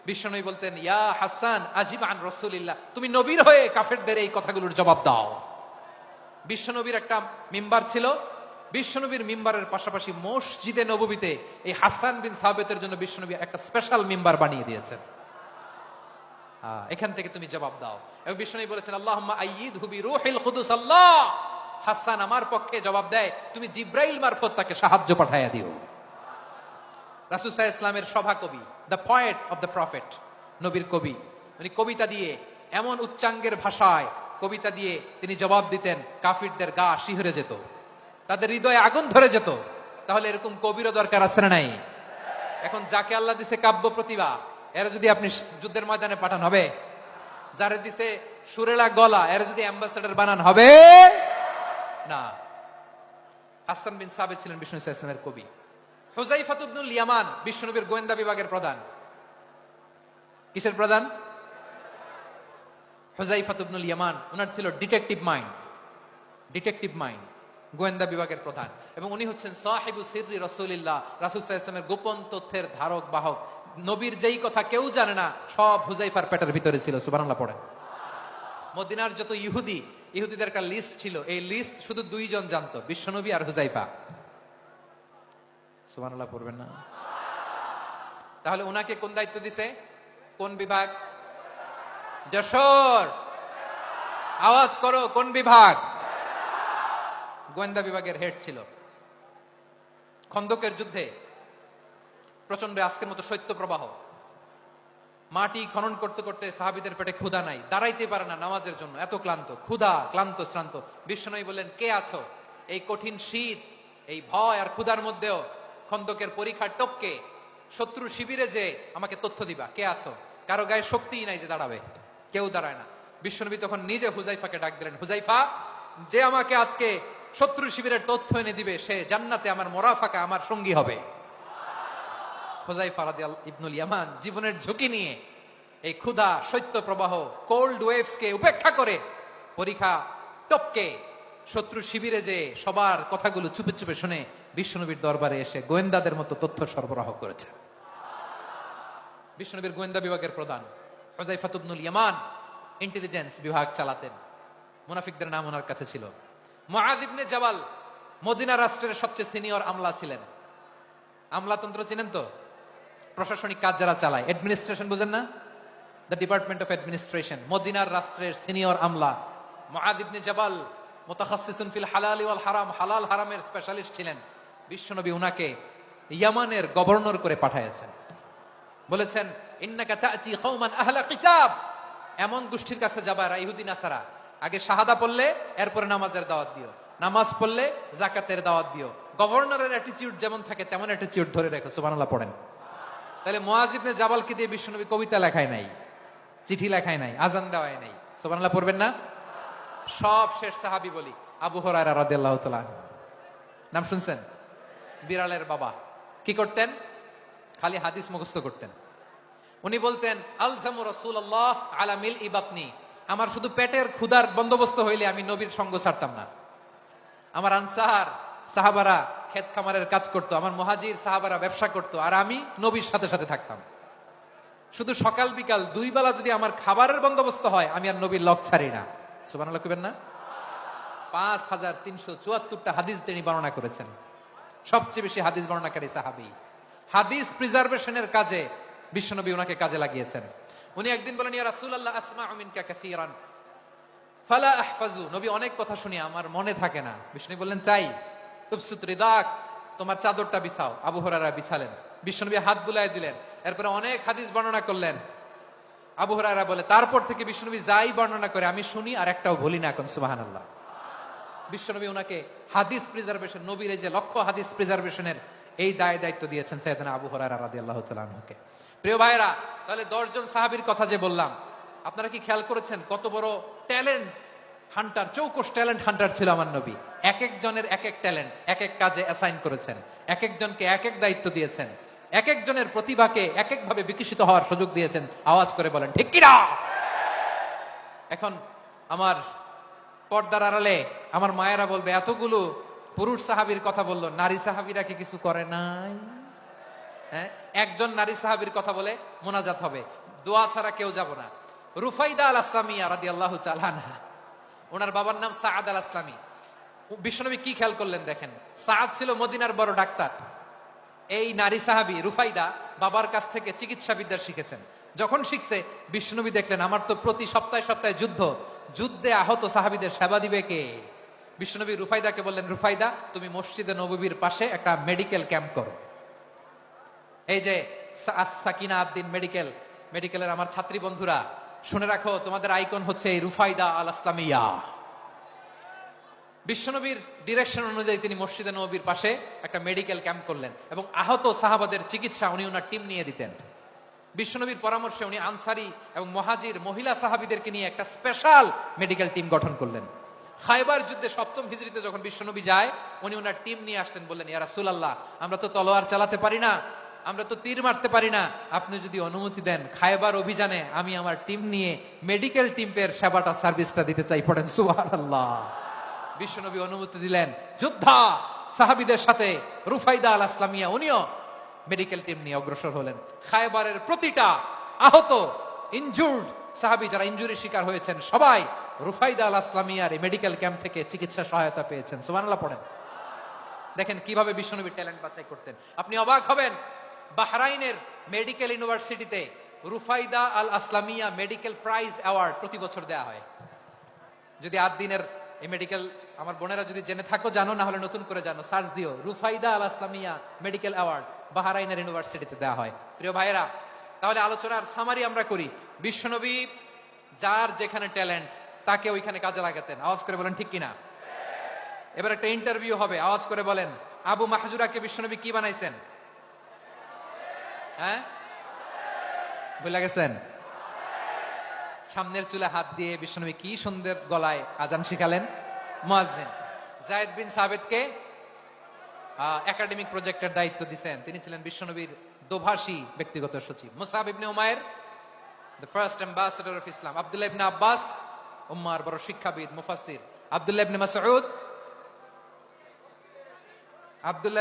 বিশ্বনবী বলতেন, ইয়া হাসান আজিব আন রাসূলিল্লাহ, তুমি নবীর হয়ে কাফেরদের এই কথাগুলোর জবাব দাও। বিশ্বনবীর একটা মিম্বার ছিল, বিশ্বনবীর মিম্বারের পাশাপাশি মসজিদে নববীতে এই হাসান বিন সাবেতের জন্য বিশ্বনবী একটা স্পেশাল মিম্বার বানিয়ে দিয়েছেন। এখান থেকে তুমি জবাব দাও। এবং বিশ্বনবী বলেছেন, আল্লাহুম্মা আইয়িদহু বিরূহিল কুদুস, আল্লাহ হাসান আমার পক্ষে জবাব দেয়, তুমি জিব্রাইল মারফত তাকে সাহায্য পাঠাইয়া দিও। রাসূল সাল্লাল্লাহু আলাইহি ওয়াসাল্লামের সভা কবি, the poet of the prophet, নবীর কবি। উনি কবিতা দিয়ে এমন উচ্চাঙ্গের ভাষায় কবিতা দিয়ে তিনি জবাব দিতেন, কাফিরদের গা শিহরে যেত, তাদের হৃদয়ে আগুন ধরে যেত। তাহলে এরকম কবিরও দরকার আছে না নাই? এখন যাকে আল্লাহ দিছে কাব্য প্রতিভা, এরা যদি আপনি যুদ্ধের ময়দানে পাঠান হবে? যারে দিছে সুরেলা গলা, এরা যদি অ্যাম্বাসেডর বানান হবে না। হাসান বিন সাবেত ছিলেন বিষ্ণু সাল্লাল্লাহু আলাইহি ওয়াসাল্লামের কবি। হুযায়ফা ইবনুল ইয়ামান বিশ্বনবীর গোয়েন্দা বিভাগের প্রধান। কিসের প্রধান? হুযায়ফা ইবনুল ইয়ামান। ওনার ছিল ডিটেকটিভ মাইন্ড, ডিটেকটিভ মাইন্ড, গোয়েন্দা বিভাগের প্রধান। এবং উনি হচ্ছেন সাহিবু সিররি রাসূলিল্লাহ, রাসূল সাল্লাল্লাহু আলাইহি ওয়াসাল্লামের গোপন তথ্যের ধারক বাহক। নবীর যেই কথা কেউ জানে না, সব হুযায়ফার পেটের ভিতরে ছিল। সুবহানাল্লাহ পড়েন। মদিনার যত ইহুদিদের একটা লিস্ট ছিল, এই লিস্ট শুধু দুইজন জানতো, বিশ্বনবী আর হুযায়ফা। সুবহানাল্লাহ পড়বেন না? তাহলে ওনাকে কোন দায়িত্ব দিছে? কোন বিভাগ? যশোর, আওয়াজ করো, কোন বিভাগ? গোয়েন্দা বিভাগের হেড ছিল। খন্দকের যুদ্ধে প্রচন্ড আজকের মতো শৈত্য প্রবাহ, মাটি খনন করতে করতে সাহাবীদের পেটে ক্ষুধা নাই, দাঁড়াইতে পারে না নামাজের জন্য, এত ক্লান্ত, ক্ষুধা, ক্লান্ত, শ্রান্ত। বিশ্বনবী বললেন, কে আছো এই কঠিন শীত, এই ভয় আর ক্ষুধার মধ্যেও খন্দকের পরীক্ষার টপকে শত্রু শিবিরে যে আমাকে তথ্য দিবা, কে আছো? কারো গায়ে শক্তিই নাই যে দাঁড়াবে, কেউ দাঁড়ায় না। বিশ্বনবী তখন নিজে হুযায়ফাকে ডাক দিলেন, হুযায়ফা, যে আমাকে আজকে শত্রু শিবিরের তথ্য এনে দিবে, সে জান্নাতে আমার মোরাফাকা, আমার সঙ্গী হবে। হুযায়ফা রাদিয়াল্লাহু ইবনুল ইয়ামান জীবনের ঝুঁকি নিয়ে এই ক্ষুধা, শৈত্য প্রবাহ, কোল্ড ওয়েভস কে উপেক্ষা করে পরীক্ষা টপকে শত্রু শিবিরে যে সবার কথাগুলো চুপে চুপে শুনে বিশ্বনবীর দরবারে এসে গোয়েন্দাদের মতো তথ্য সরবরাহ করেছে। বিশ্বনবীর গোয়েন্দা বিভাগের প্রধান হুযায়ফা ইবনুল ইয়ামান ইন্টেলিজেন্স বিভাগ চালাতেন। মুনাফিকদের নাম ওনার কাছে ছিল। মুআয ইবনে জাবাল মদিনা রাষ্ট্রের সবচেয়ে সিনিয়র আমলা ছিলেন। আমলাতন্ত্র চিনেন তো? প্রশাসনিক কাজ যারা চালায়, অ্যাডমিনিস্ট্রেশন বুঝেন না? The department of administration. মদিনার রাষ্ট্রের সিনিয়র আমলা মুআয ইবনে জাবাল মুতাখাসসিসুন ফিল হালাল ওয়াল হারাম, হালাল হারামের স্পেশালিস্ট ছিলেন। বিশ্বনবী উনাকে ইয়ামানের গভর্নর করে পাঠাইছেন। বলেছেন, ইন্নাকা তা'তি কওমান আহলা কিতাব, এমন গোষ্ঠীর কাছে যাবা যারা ইহুদি নাসারা, আগে শাহাদা পড়লে এরপরে নামাজের দাওয়াত দিও, নামাজ পড়লে যাকাতের দাওয়াত দিও। গভর্নরের অ্যাটিটিউড যেমন থাকে তেমন অ্যাটিটিউড ধরে রাখো। সুবহানাল্লাহ পড়েন। তাহলে মুআয ইবনে জাবালকে দিয়ে বিশ্বনবী কবিতা লেখায় নাই, চিঠি লেখায় নাই, আজান দেওয়ায় নাই। সুবহানাল্লাহ পড়বেন না? সব শেষ সাহাবী বলি, আবু হুরায়রা রাদিয়াল্লাহু তাআলা, নাম শুনছেন? বিড়ালের বাবা। কি করতেন? খালি হাদিস মুখস্থ করতেন। উনি বলতেন, আলজামু রাসূলুল্লাহ আলা মিলই বাতনি, আমার শুধু পেটের ক্ষুধার বন্দোবস্ত হইলে আমি নবীর সঙ্গ ছাড়তাম না। আমার আনসার সাহাবারা ক্ষেত খামারের কাজ করতো, আমার মুহাজির সাহাবারা ব্যবসা করতো, আর আমি নবীর সাথে সাথে থাকতাম। শুধু সকাল বিকাল দুই বেলা যদি আমার খাবারের বন্দোবস্ত হয়, আমি আর নবীর লক ছাড়ি না। সুবহানাল্লাহ কইবেন না? 5374টা হাদিস তিনি বর্ণনা করেছেন। সবচেয়ে বেশি হাদিস বর্ণনাকারী সাহাবী। হাদিস প্রিজার্ভেশনের কাজে বিশ্বনবী ওনাকে কাজে লাগিয়েছেন। উনি একদিন বলেন, ইয়া রাসূলুল্লাহ আসমাউ মিনকা কাসীরান ফালা আহফাজু, নবী অনেক কথা শুনি আমার মনে থাকে না। বিশ্বনবী বললেন, তাই? তুবসুত রিদাক, তোমার চাদরটা বিছাও। আবু হুরায়রা বিছালেন, বিশ্বনবী হাত বুলায় দিলেন, এরপরে অনেক হাদিস বর্ণনা করলেন। আবু হুরায়রা বলে, তারপর থেকে বিশ্বনবী যাই বর্ণনা করে আমি শুনি আর একটাও ভুলি না। এখন সুবহানাল্লাহ। বিশ্বনবী ওনাকে হাদিস প্রিজার্ভেশন, নবীর এই যে লক্ষ্য হাদিস প্রিজার্ভেশনের এই দায়িত্ব দিয়েছেন সাইয়েদনা আবু হুরায়রা রাদিয়াল্লাহু তাআলা আনহুকে। প্রিয় ভাইরা, তাহলে 10 জন সাহাবীর কথা যে বললাম, আপনারা কি খেয়াল করেছেন কত বড় ট্যালেন্ট হান্টার, চৌকস ট্যালেন্ট হান্টার ছিল আমার নবী। এক একজনের এক এক ট্যালেন্ট এক এক কাজে অ্যাসাইন করেছেন, এক একজনকে এক এক দায়িত্ব দিয়েছেন, এক একজনের প্রতিভাকে এক একভাবে বিকশিত হওয়ার সুযোগ দিয়েছেন। আওয়াজ করে বলেন ঠিক কিনা? এখন আমার পর্দার আড়ালে আমার মায়েরা বলবে, এতগুলো পুরুষ সাহাবীর কথা বললো, নারী সাহাবীরা কি কিছু করে নাই? হ্যাঁ, একজন নারী সাহাবীর কথা বলে মোনাজাত হবে, দোয়া ছাড়া কেউ যাব না। রুফাইদা আল আসলামিয়া রাদিয়াল্লাহু তাআলা আনহা, ওনার বাবার নাম সাআদ আল আসলামি। বিশ্বনবী কি খেয়াল করলেন দেখেন, সাআদ ছিল মদিনার বড় ডাক্তার। এই নারী সাহাবী রুফাইদা বাবার কাছ থেকে চিকিৎসা বিদ্যা শিখেছেন। যখন শিখছে, বিশ্বনবী দেখলেন আমার তো প্রতি সপ্তাহে সপ্তাহে যুদ্ধে আহত সাহাবীদের সেবা দিবে কে? বিশ্বনবী রুফাইদাকে বললেন, রুফাইদা তুমি মসজিদে নববীর পাশে একটা মেডিকেল ক্যাম্প করো। এই যে সাকিনা আদ্দিন মেডিকেলের আমার ছাত্রী বন্ধুরা, শুনে রাখো, তোমাদের আইকন হচ্ছে এই রুফাইদা আল আসলামিয়া। বিশ্বনবীর ডিরেকশন অনুযায়ী তিনি মসজিদে নববীর পাশে একটা মেডিকেল ক্যাম্প করলেন এবং আহত সাহাবাদের চিকিৎসা উনি ওনার টিম নিয়ে দিতেন। বিশ্বনবীর পরামর্শে উনি আনসারি এবং মুহাজির মহিলা সাহাবীদেরকে নিয়ে একটা স্পেশাল মেডিকেল টিম গঠন করলেন। খায়বার যুদ্ধে 7ম হিজরিতে যখন বিশ্বনবী যায়, উনি ওনার টিম নিয়ে আসলেন, বললেন, ইয়া রাসূলুল্লাহ, আমরা তো তলোয়ার চালাতে পারি না, আমরা তো তীর মারতে পারি না, আপনি যদি অনুমতি দেন খায়বার অভিযানে আমি আমার টিম নিয়ে মেডিকেল টিমের সেবাটা সার্ভিসটা দিতে চাই। পড়েন সুবহানাল্লাহ। বিশ্বনবী অনুমতি দিলেন, যোদ্ধা সাহাবীদের সাথে রুফাইদা আল আসলামিয়া উনিও মেডিকেল টিম নিয়ে অগ্রসর হলেন। খায়বারের প্রতিটা আহত ইনজুর্ড সাহাবী যারা ইনজুরি শিকার হয়েছেন, সবাই রুফাইদা আল আসলামিয়ার এই মেডিকেল ক্যাম্প থেকে চিকিৎসা সহায়তা পেয়েছেন। সুবহানাল্লাহ পড়েন। দেখেন কিভাবে বিশ্বনবীর ট্যালেন্ট বাছাই করতেন। আপনি অবাক হবেন, বাহরাইনের মেডিকেল ইউনিভার্সিটিতে রুফাইদা আল আসলামিয়া মেডিকেল প্রাইজ অ্যাওয়ার্ড প্রতি বছর দেয়া হয়। যদি আদ্দিনের এই মেডিকেল আমার বোনেরা যদি জেনে থাকো জানো, না হলে নতুন করে জানো, সার্চ দিও, রুফাইদা আল আসলামিয়া মেডিকেল অ্যাওয়ার্ড বাহরাইনের ইউনিভার্সিটিতে দেওয়া হয়। প্রিয় ভাইয়েরা, তাহলে আলোচনার সামারি আমরা করি। বিশ্বনবী যার যেখানে ট্যালেন্ট তাকে ওইখানে কাজে লাগাতেন। আওয়াজ করে বলেন ঠিক কিনা? এবার একটা ইন্টারভিউ হবে, আওয়াজ করে বলেন, আবু মাহজুরাকে বিশ্বনবী কি বানাইছেন? হ্যাঁ, ভুলে গেছেন? সামনের চুলে হাত দিয়ে বিশ্বনবী কি সুন্দর গলায় আজান শিখালেন, মুয়াজ্জিন। যায়েদ বিন সাবিতকে একাডেমিক প্রজেক্টের দায়িত্ব দিয়েছেন, তিনি ছিলেন বিশ্বনবীর দোভাষী ব্যক্তিগত সচিব। Musab ibn Umair, the first ambassador of Islam. Abdullah ibn Abbas, উম্মার বড় শিক্ষাবিদ মুফাসসির। আব্দুল্লাহ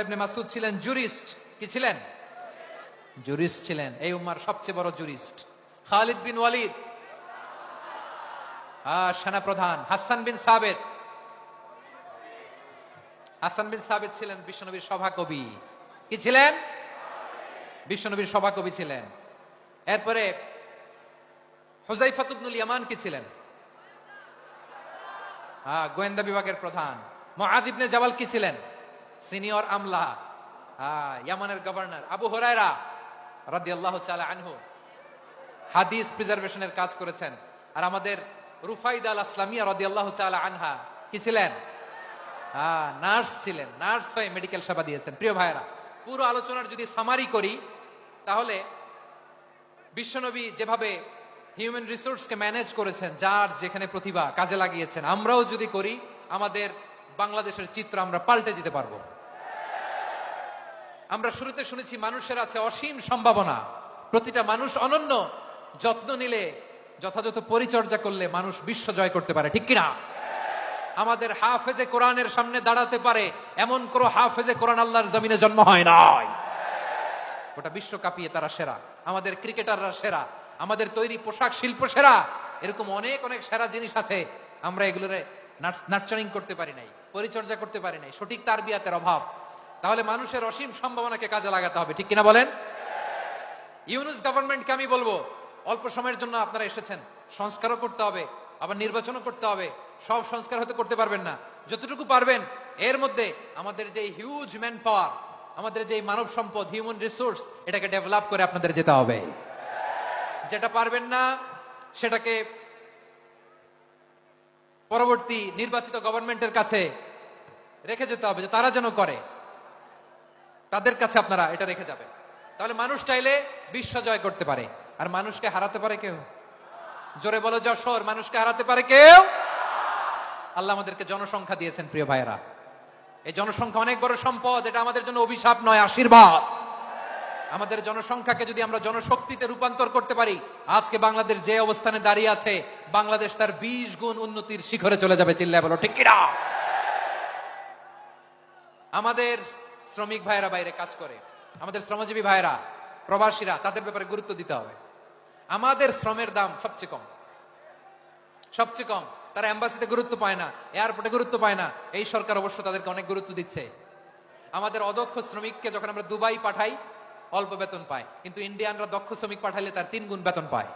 ইবনে মাসউদ ছিলেন জুরিস্ট। কি ছিলেন? জুরিস্ট ছিলেন, এই উম্মার সবচেয়ে বড় জুরিস্ট। খালিদ বিন ওয়ালিদ, সেনাপ্রধান। হাসান বিন সাবিত ছিলেন বিশ্বনবীর সভাকবি। কি ছিলেন? বিশ্বনবীর সভাকবি ছিলেন। এরপরে হুযায়ফা ইবনুল ইয়ামান কি ছিলেন? গোয়েন্দা বিভাগের প্রধান। মুআয ইবনে জাবাল কি ছিলেন? সিনিয়র আমলা, ইয়ামানের গভর্নর। আবু হুরায়রা রাদিয়াল্লাহু তাআলা আনহু হাদিস প্রিজার্ভেশনের কাজ করেছেন। আর আমাদের রুফাইদা আল আসলামিয়া রাদিয়াল্লাহু তাআলা আনহা কি ছিলেন? নার্স ছিলেন, নার্স হয়ে মেডিকেল সেবা দিয়েছেন। প্রিয় ভাইরা, পুরো আলোচনার যদি সামারি করি, তাহলে বিশ্বনবী যেভাবে হিউম্যান রিসোর্সকে ম্যানেজ করেছেন, যার যেখানে প্রতিভা কাজে লাগিয়েছেন, আমরাও যদি করি, আমাদের বাংলাদেশের চিত্র আমরা পাল্টে দিতে পারবো। আমরা শুরুতে শুনেছি মানুষের আছে অসীম সম্ভাবনা, প্রতিটা মানুষ অনন্য, যত্ন নিলে, যথাযথ পরিচর্যা করলে মানুষ বিশ্ব জয় করতে পারে। ঠিক কিনা? আমাদের হাফেজে কোরআনের সামনে দাঁড়াতে পারে এমন কোন হাফেজে কোরআন আল্লাহর জমিনে জন্ম হয় নাই। গোটা বিশ্ব কাঁপিয়ে তারা সেরা, আমাদের ক্রিকেটাররা সেরা, আমাদের তৈরি পোশাক শিল্প সেরা। এরকম অনেক অনেক সেরা জিনিস আছে, আমরা এগুলোরে নার্চারিং করতে পারি নাই, পরিচর্যা করতে পারি নাই, সঠিক তারবিয়াতের অভাব। তাহলে মানুষের অসীম সম্ভাবনাকে কাজে লাগাতে হবে। ঠিক কিনা বলেন? ইউনুস গভর্নমেন্টকে আমি বলবো, অল্প সময়ের জন্য আপনারা এসেছেন, সংস্কারও করতে হবে, আবার নির্বাচনও করতে হবে। সব সংস্কার হতে করতে পারবেন না, যতটুকু পারবেন এর মধ্যে আমাদের যে হিউজ ম্যান পাওয়ার, আমাদের যে মানব সম্পদ, হিউম্যান রিসোর্স, এটাকে ডেভেলপ করে আপনাদের যেতে হবে। যেটা পারবেন না সেটাকে পরবর্তী নির্বাচিত গভর্নমেন্টের কাছে রেখে যেতে হবে, যে তারা যেন করে, তাদের কাছে আপনারা এটা রেখে যাবেন। তাহলে মানুষ চাইলে বিশ্ব জয় করতে পারে। আর মানুষকে হারাতে পারে কেউ? জোরে বলো যশোর, মানুষকে হারাতে পারে কেউ? আল্লাহ আমাদেরকে জনসংখ্যা দিয়েছেন প্রিয় ভাইয়েরা। এই জনসংখ্যা অনেক বড় সম্পদ, এটা আমাদের জন্য অভিশাপ নয়, আশীর্বাদ। আমাদের জনসংখ্যাকে যদি আমরা জনশক্তিতে রূপান্তর করতে পারি, আজকে বাংলাদেশ যে অবস্থানে দাঁড়িয়ে আছে, বাংলাদেশ তার 20 গুণ উন্নতির শিখরে চলে যাবে। চিল্লায় বলো ঠিক কিনা? আমাদের শ্রমিক ভাইয়েরা বাইরে কাজ করে, আমাদের শ্রমজীবী ভাইয়েরা, প্রবাসীরা, তাদের ব্যাপারে গুরুত্ব দিতে হবে। আমাদের শ্রমের দাম সবচেয়ে কম, সবচেয়ে কম। তারা এম্বাসিতে গুরুত্ব পায় না, এয়ারপোর্টে গুরুত্ব পায় না। এই সরকার অবশ্য তাদেরকে অনেক গুরুত্ব দিচ্ছে। আমাদের অদক্ষ শ্রমিককে যখন আমরা দুবাই পাঠাই, অল্প বেতন পায়, কিন্তু ইন্ডিয়ানরা দক্ষ শ্রমিক পাঠাইলে তার 3 গুণ বেতন পায়।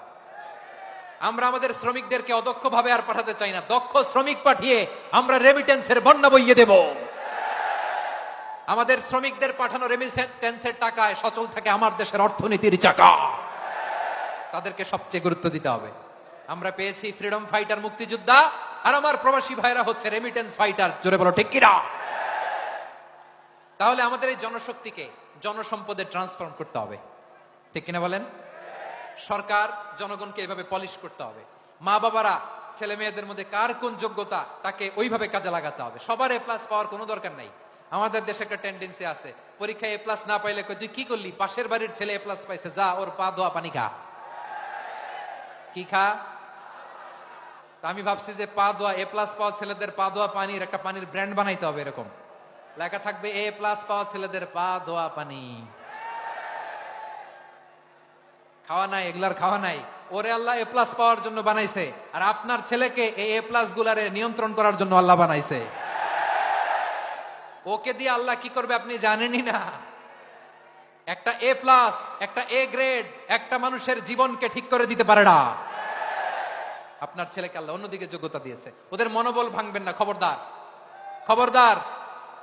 আমরা আমাদের শ্রমিকদেরকে অদক্ষ ভাবে আর পাঠাতে চাই না, দক্ষ শ্রমিক পাঠিয়ে আমরা রেমিটেন্সের বন্যা বইয়ে দেব। আমাদের শ্রমিকদের পাঠানো রেমিটেন্সের টাকায় সচল থাকে আমার দেশের অর্থনীতির চাকা। তাদেরকে সবচেয়ে গুরুত্ব দিতে হবে। আমরা পেয়েছি ফ্রিডম ফাইটার, মুক্তিযোদ্ধা, আর আমার প্রবাসী ভাইরা হচ্ছে রেমিটেন্স ফাইটার। জোরে বলো ঠিক কিনা? তাহলে আমাদের এই জনশক্তিকে জনসম্পদে ট্রান্সফর্ম করতে হবে, ঠিক কিনা বলেন? সরকার জনগণকে এভাবে পলিশ করতে হবে। মা বাবারা ছেলে মেয়েদের মধ্যে কার কোন যোগ্যতা, তাকে ওইভাবে কাজে লাগাতে হবে। সবার এ প্লাস পাওয়ার কোনো দরকার নাই। আমাদের দেশে একটা টেন্ডেন্সি আছে, পরীক্ষায় এ প্লাস না পাইলে তুই কি করলি, পাশের বাড়ির ছেলে এ প্লাস পাইছে, যা ওর পা ধোয়া পানি খা। কি খা? আমি ভাবছি যে পা ধোয়া, এ প্লাস পাওয়া ছেলেদের পা ধোয়া পানির একটা পানির ব্র্যান্ড বানাইতে হবে। এরকম লেখা থাকবে, এ প্লাস পাওয়া ছেলেদের পা ধোয়া পানি। খাওয়া নাই, এগুলার খাওয়া নাই। ওরে আল্লাহ এ প্লাস পাওয়ার জন্য বানাইছে, আর আপনার ছেলেকে এই এ প্লাস গুলারে নিয়ন্ত্রণ করার জন্য আল্লাহ বানাইছে। ওকে দিয়ে আল্লাহ কি করবে আপনি জানেনই না। একটা এ প্লাস, একটা এ গ্রেড একটা মানুষের জীবনকে ঠিক করে দিতে পারে না। আপনার ছেলেকে আল্লাহ অন্যদিকে যোগ্যতা দিয়েছে। ওদের মনোবল ভাঙবেন না, খবরদার, খবরদার।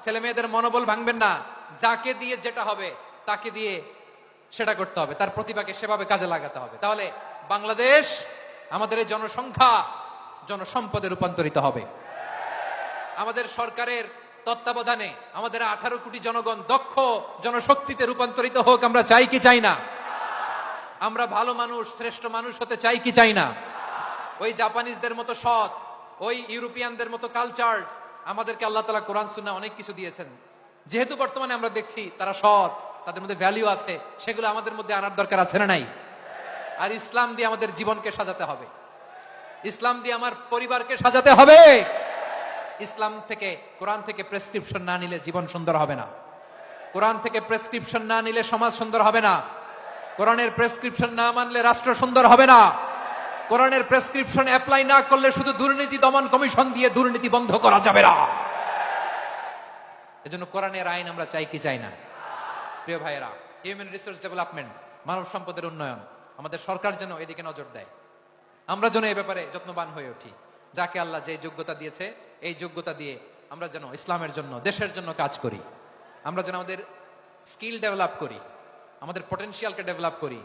ছেলে মেয়েদের মনোবল ভাঙবেন না। যাকে দিয়ে যেটা হবে তাকে দিয়ে সেটা করতে হবে, তার প্রতিভাকে সেভাবে কাজে লাগাতে হবে। তাহলে বাংলাদেশ, আমাদের এই জনসংখ্যা জনসম্পদে রূপান্তরিত হবে। আমাদের সরকারের তত্ত্বাবধানে আমাদের 18 কোটি জনগণ দক্ষ জনশক্তিতে রূপান্তরিত হোক। আমরা চাই কি চাই না? আমরা ভালো মানুষ, শ্রেষ্ঠ মানুষ হতে চাই কি চাই না? ওই জাপানিজদের মতো সৎ, ওই ইউরোপিয়ানদের মতো কালচার, আমাদেরকে আল্লাহ তাআলা কোরআন সুন্নাহ অনেক কিছু দিয়েছেন। যেহেতু বর্তমানে আমরা দেখছি তারা সৎ, তাদের মধ্যে ভ্যালু আছে, সেগুলো আমাদের মধ্যে আনার দরকার আছে না নাই? আর ইসলাম দিয়ে আমাদের জীবনকে সাজাতে হবে, ইসলাম দিয়ে আমার পরিবারকে সাজাতে হবে। ইসলাম থেকে, কোরআন থেকে প্রেসক্রিপশন না নিলে জীবন সুন্দর হবে না। কোরআন থেকে প্রেসক্রিপশন না নিলে সমাজ সুন্দর হবে না। কোরআনের প্রেসক্রিপশন না মানলে রাষ্ট্র সুন্দর হবে না। কোরআনের প্রেসক্রিপশন অ্যাপ্লাই না করলে শুধু দুর্নীতি দমন কমিশন দিয়ে দুর্নীতি বন্ধ করা যাবে না। এজন্য কোরআনের আইন আমরা চাই কি চাই না? প্রিয় ভাইয়েরা, হিউম্যান রিসোর্স ডেভেলপমেন্ট, মানব সম্পদের উন্নয়ন, আমাদের সরকার যেন এদিকে নজর দেয়। আমরা যেন এই ব্যাপারে যত্নবান হয়ে উঠি। যাকে আল্লাহ যে যোগ্যতা দিয়েছে, এই যোগ্যতা দিয়ে আমরা যেন ইসলামের জন্য, দেশের জন্য কাজ করি। আমরা যেন আমাদের স্কিল ডেভেলপ করি, আমাদের পটেনশিয়ালকে ডেভেলপ করি।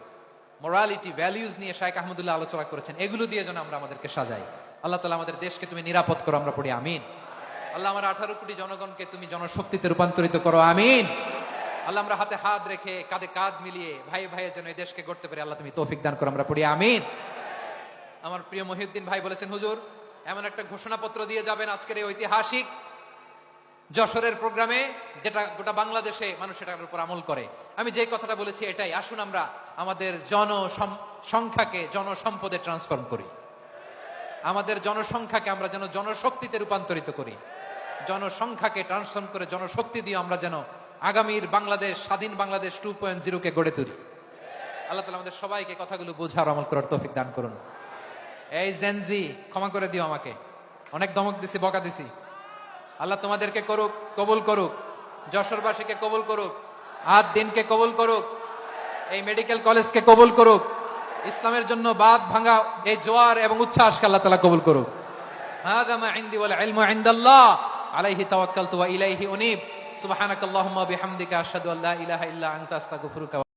মোরালিটি, ভ্যালিউজ নিয়ে শাইখ আহমদুল্লাহ আলোচনা করেছেন, এগুলো দিয়ে যেন আমরা আমাদেরকে সাজাই। আল্লাহ তাআলা আমাদের দেশকে তুমি নিরাপদ করো, আমরা পড়ি আমিন। আল্লাহ আমার 18 কোটি জনগণকে তুমি জনশক্তিতে রূপান্তরিত করো, আমিন। আল্লাহ আমরা হাতে হাত রেখে, কাঁধে কাঁধ মিলিয়ে ভাই ভাইয়ে যেন এই দেশকে গড়তে পারি, আল্লাহ তুমি তৌফিক দান করো, আমরা পড়ি আমিন। আমার প্রিয় মহিউদ্দিন ভাই বলেছেন, হুজুর এমন একটা ঘোষণাপত্র দিয়ে যাবেন আজকের এই ঐতিহাসিক যশোরের প্রোগ্রামে, যেটা গোটা বাংলাদেশে মানুষ এটার উপর আমল করে। আমি যে কথাটা বলেছি এটাই, আসুন আমরা আমাদের জনসংখ্যাকে জনসম্পদে ট্রান্সফর্ম করি। আমাদের জনসংখ্যাকে আমরা যেন জনশক্তিতে রূপান্তরিত করি। জনসংখ্যাকে ট্রান্সফর্ম করে জনশক্তি দিয়ে আমরা যেন আগামীর বাংলাদেশ, স্বাধীন বাংলাদেশ 2.0 কে গড়ে তুলি। আল্লাহ তাআলা আমাদের সবাইকে কথাগুলো বোঝার, আমল করার তৌফিক দান করুন। এই জেনজি, ক্ষমা করে দিও আমাকে, অনেক ধমক দিছি, বকা দিছি। আল্লাহ তোমাদেরকে করুক, কবুল করুক, যশোরবাসীকে কবুল করুক, আদ দিনকে কবুল করুক, এই মেডিকেল কলেজকে কবুল করুক, ইসলামের জন্য বাদ ভাঙা এই জোয়ার এবং উচ্ছ্বাসকে আল্লাহ তাআলা কবুল করুক। হাযা মা ইনদি ওয়াল ইলমু ইনদাল্লাহ আলাইহি তাওয়াক্কালতু ওয়া ইলাইহি উনীব। সুবহানাকাল্লাহুম্মা বিহামদিকা আশহাদু আল্লা ইলাহা ইল্লা আনতা আস্তাগফিরুকা।